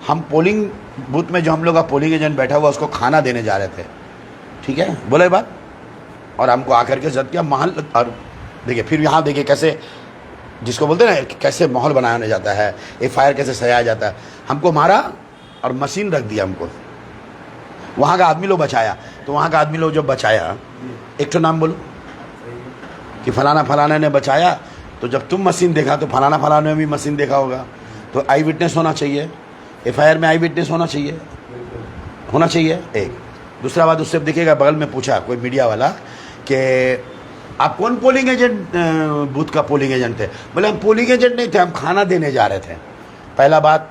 हम पोलिंग बूथ में जो हम लोग का पोलिंग एजेंट बैठा हुआ उसको खाना देने जा रहे थे, ठीक है, बोले बात, और हमको आकर के जद किया महल। और देखिए फिर यहाँ देखिए कैसे, जिसको बोलते हैं ना कैसे माहौल बनाया जाता है, FIR कैसे सजाया जाता है, हमको मारा और मशीन रख दिया हमको, वहाँ का आदमी लोग बचाया। तो वहाँ का आदमी लोग जो बचाया, एक तो नाम बोलो कि फलाना फलाना ने बचाया, तो जब तुम मशीन देखा तो फलाना फलाना ने भी मशीन देखा होगा, तो आई विटनेस होना चाहिए, FIR में आई विटनेस होना चाहिए एक। दूसरा बात, उससे देखिएगा बगल में पूछा कोई मीडिया वाला कि आप कौन पोलिंग एजेंट, बूथ का पोलिंग एजेंट थे? बोले हम पोलिंग एजेंट नहीं थे, हम खाना देने जा रहे थे। पहला बात,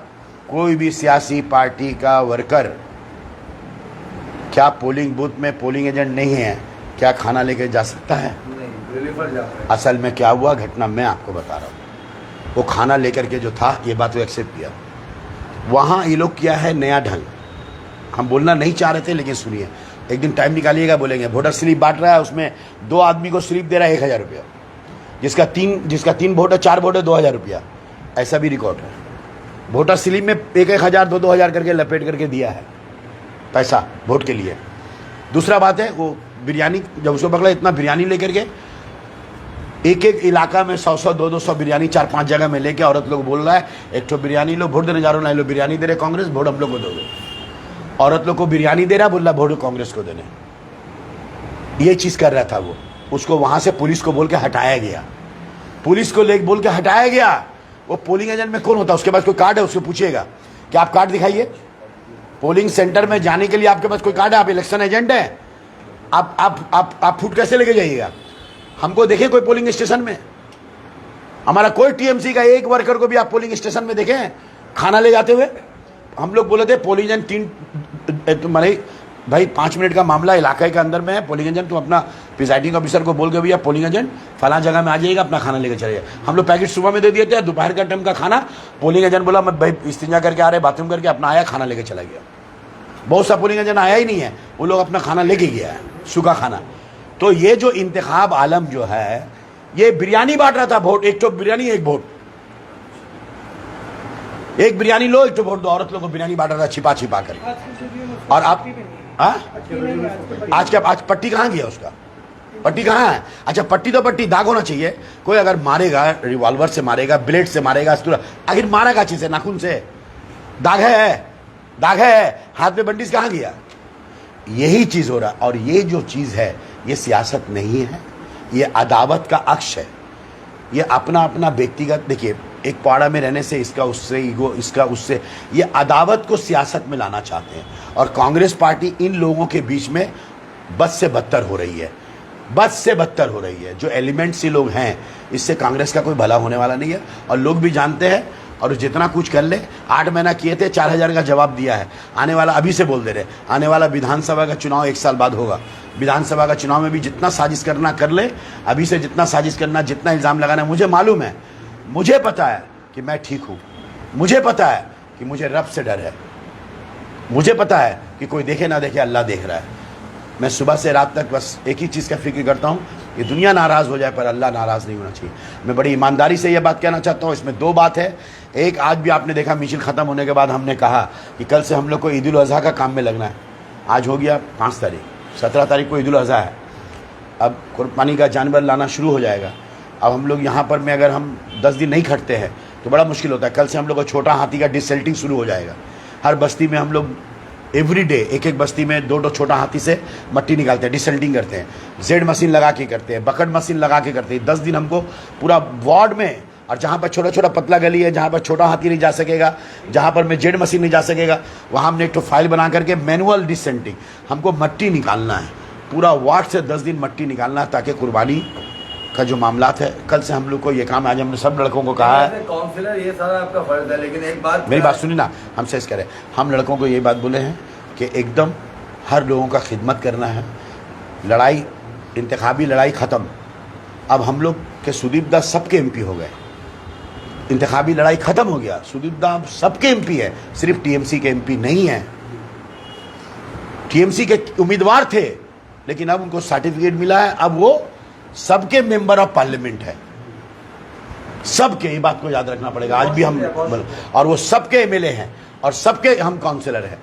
कोई भी सियासी पार्टी का वर्कर क्या पोलिंग बूथ में पोलिंग एजेंट नहीं है, क्या खाना लेके जा सकता है? असल में क्या हुआ घटना मैं आपको बता रहा हूँ, वो खाना लेकर के जो था, ये बात वो एक्सेप्ट किया। वहाँ ये लोग किया है नया ढंग, हम बोलना नहीं चाह रहे थे लेकिन सुनिए, एक दिन टाइम निकालिएगा, बोलेंगे वोटर स्लिप बांट रहा है, उसमें 2 आदमी को स्लिप दे रहा है 1000 रुपया, जिसका 3 वोट है, 4 वोट है, 2000 रुपया, ऐसा भी रिकॉर्ड है। वोटर स्लिप में 1-1000 2-2000 करके लपेट करके दिया है पैसा वोट के लिए। दूसरा बात है, वो बिरयानी जब उसको पकड़ा, इतना बिरयानी लेकर के एक इलाका में 100-100 200 बिरयानी 4-5 जगह में लेके औरत लोग बोल रहा है, एक तो बिरयानी लो, वोट देने जा रहे हो, लो बिरयानी दे रहे कांग्रेस, वोट हम लोग को दोगे। औरत लोग को बिरयानी दे रहा, बोल रहा वोट कांग्रेस को देने, ये चीज़ कर रहा था वो। उसको वहाँ से पुलिस को बोल के हटाया गया, पुलिस को ले बोल के हटाया गया। वो पोलिंग एजेंट में कौन होता है? उसके पास कोई कार्ड है? उसको पूछिएगा कि आप कार्ड दिखाइए, पोलिंग सेंटर में जाने के लिए आपके पास कोई कार्ड है? आप इलेक्शन एजेंट हैं? आप फूड कैसे लेके जाइएगा? हमको देखे कोई पोलिंग स्टेशन में, हमारा कोई टीएमसी का एक वर्कर को भी आप पोलिंग स्टेशन में देखें खाना ले जाते हुए? हम लोग बोले थे पोलिंग एजेंट 3 माने भाई 5 मिनट का मामला इलाके के अंदर में है, पोलिंग एजेंट तुम अपना प्रिजाइडिंग ऑफिसर को बोल के भैया पोलिंग एजेंट फला जगह में आ जाइएगा, अपना खाना लेकर चले जाइए। हम लोग पैकेट सुबह में दे दिए थे, दोपहर का टाइम का खाना पोलिंग एजेंट बोला मैं भाई इस्तिंजा करके आ रहे, बाथरूम करके अपना आया, खाना लेके चला गया। बहुत सा पोलिंग एजेंट आया ही नहीं है, वो लोग अपना खाना लेके गया है, सूखा खाना। तो ये जो इंतखाब आलम जो है, ये बिरयानी बांट रहा था, वोट, एक तो बिरयानी एक वोट, एक बिरयानी लो एक तो वोट दो, औरत लोग को बिरयानी बांट रहा था छिपा कर। और आप आज पट्टी कहाँ गया उसका? पट्टी कहाँ है? अच्छा पट्टी तो पट्टी, दाग होना चाहिए। कोई अगर मारेगा, रिवॉल्वर से मारेगा, ब्लेड से मारेगा, आखिर मारा का चीज है, नाखून से दाग है, दाग है, हाथ में बंडिज कहाँ गया? यही चीज हो रहा है। और ये जो चीज है ये सियासत नहीं है, ये अदावत का अक्ष है, ये अपना अपना व्यक्तिगत। देखिए, एक पाड़ा में रहने से इसका उससे ईगो, इसका उससे, ये अदावत को सियासत में लाना चाहते हैं। और कांग्रेस पार्टी इन लोगों के बीच में बद से बदतर हो रही है, बद से बदतर हो रही है। जो एलिमेंट्स ये लोग हैं, इससे कांग्रेस का कोई भला होने वाला नहीं है। और लोग भी जानते हैं, और जितना कुछ कर ले, 8 महीना किए थे, 4000 का जवाब दिया है। आने वाला, अभी से बोल दे रहे, आने वाला विधानसभा का चुनाव 1 साल बाद होगा। विधानसभा का चुनाव में भी जितना साजिश करना कर ले, अभी से जितना साजिश करना, जितना इल्ज़ाम लगाना है। मुझे मालूम है, मुझे पता है कि मैं ठीक हूँ, मुझे पता है कि मुझे रब से डर है, मुझे पता है कि कोई देखे ना देखे, अल्लाह देख रहा है। मैं सुबह से रात तक बस एक ही चीज़ का फिक्र करता हूँ, ये दुनिया नाराज़ हो जाए पर अल्लाह नाराज़ नहीं होना चाहिए। मैं बड़ी ईमानदारी से ये बात कहना चाहता हूँ। इसमें 2 बात है। एक, आज भी आपने देखा मिशन ख़त्म होने के बाद हमने कहा कि कल से हम लोग को ईद उल अज़हा का काम में लगना है। आज हो गया 5 तारीख, 17 तारीख को ईद उल अज़हा है। अब कुर्बानी का जानवर लाना शुरू हो जाएगा। अब हम लोग यहाँ पर में अगर हम 10 दिन नहीं खटते हैं तो बड़ा मुश्किल होता है। कल से हम लोग को छोटा हाथी का डिसल्टिंग शुरू हो जाएगा। हर बस्ती में हम लोग एवरी डे एक बस्ती में 2 छोटा हाथी से मट्टी निकालते हैं, डिसल्टिंग करते हैं, जेड मशीन लगा के करते हैं, बकेट मशीन लगा के करते हैं। 10 दिन हमको पूरा वार्ड में, और जहाँ पर छोटा छोटा पतला गली है, जहाँ पर छोटा हाथी नहीं जा सकेगा, जहाँ पर में जेड मशीन नहीं जा सकेगा, वहाँ हमने एक तो फाइल बना करके मैनुअल डिसल्टिंग, हमको मट्टी निकालना है। पूरा वार्ड से 10 दिन मट्टी निकालना है, ताकि कुर्बानी का जो मामलात है, कल से हम लोग को ये काम, आज हमने सब लड़कों को कहा है। काउंसिलर, ये सारा आपका फर्ज है, लेकिन एक बात, मेरी बात सुनिए ना, हम सेस करें, हम लड़कों को ये बात बोले हैं कि एकदम हर लोगों का खिदमत करना है। लड़ाई, इंतखाबी लड़ाई ख़त्म। अब हम लोग के सुदीप दास सबके MP हो गए, इंतखाबी लड़ाई ख़त्म हो गया। सुदीप दास सबके MP है, सिर्फ TMC के MP नहीं है। TMC के उम्मीदवार थे, लेकिन अब उनको सर्टिफिकेट मिला है, अब वो सबके मेंबर ऑफ पार्लियामेंट है, सबके। ये बात को याद रखना पड़ेगा। आज भी हम, और वो सबके MLA हैं और सबके हम काउंसिलर हैं।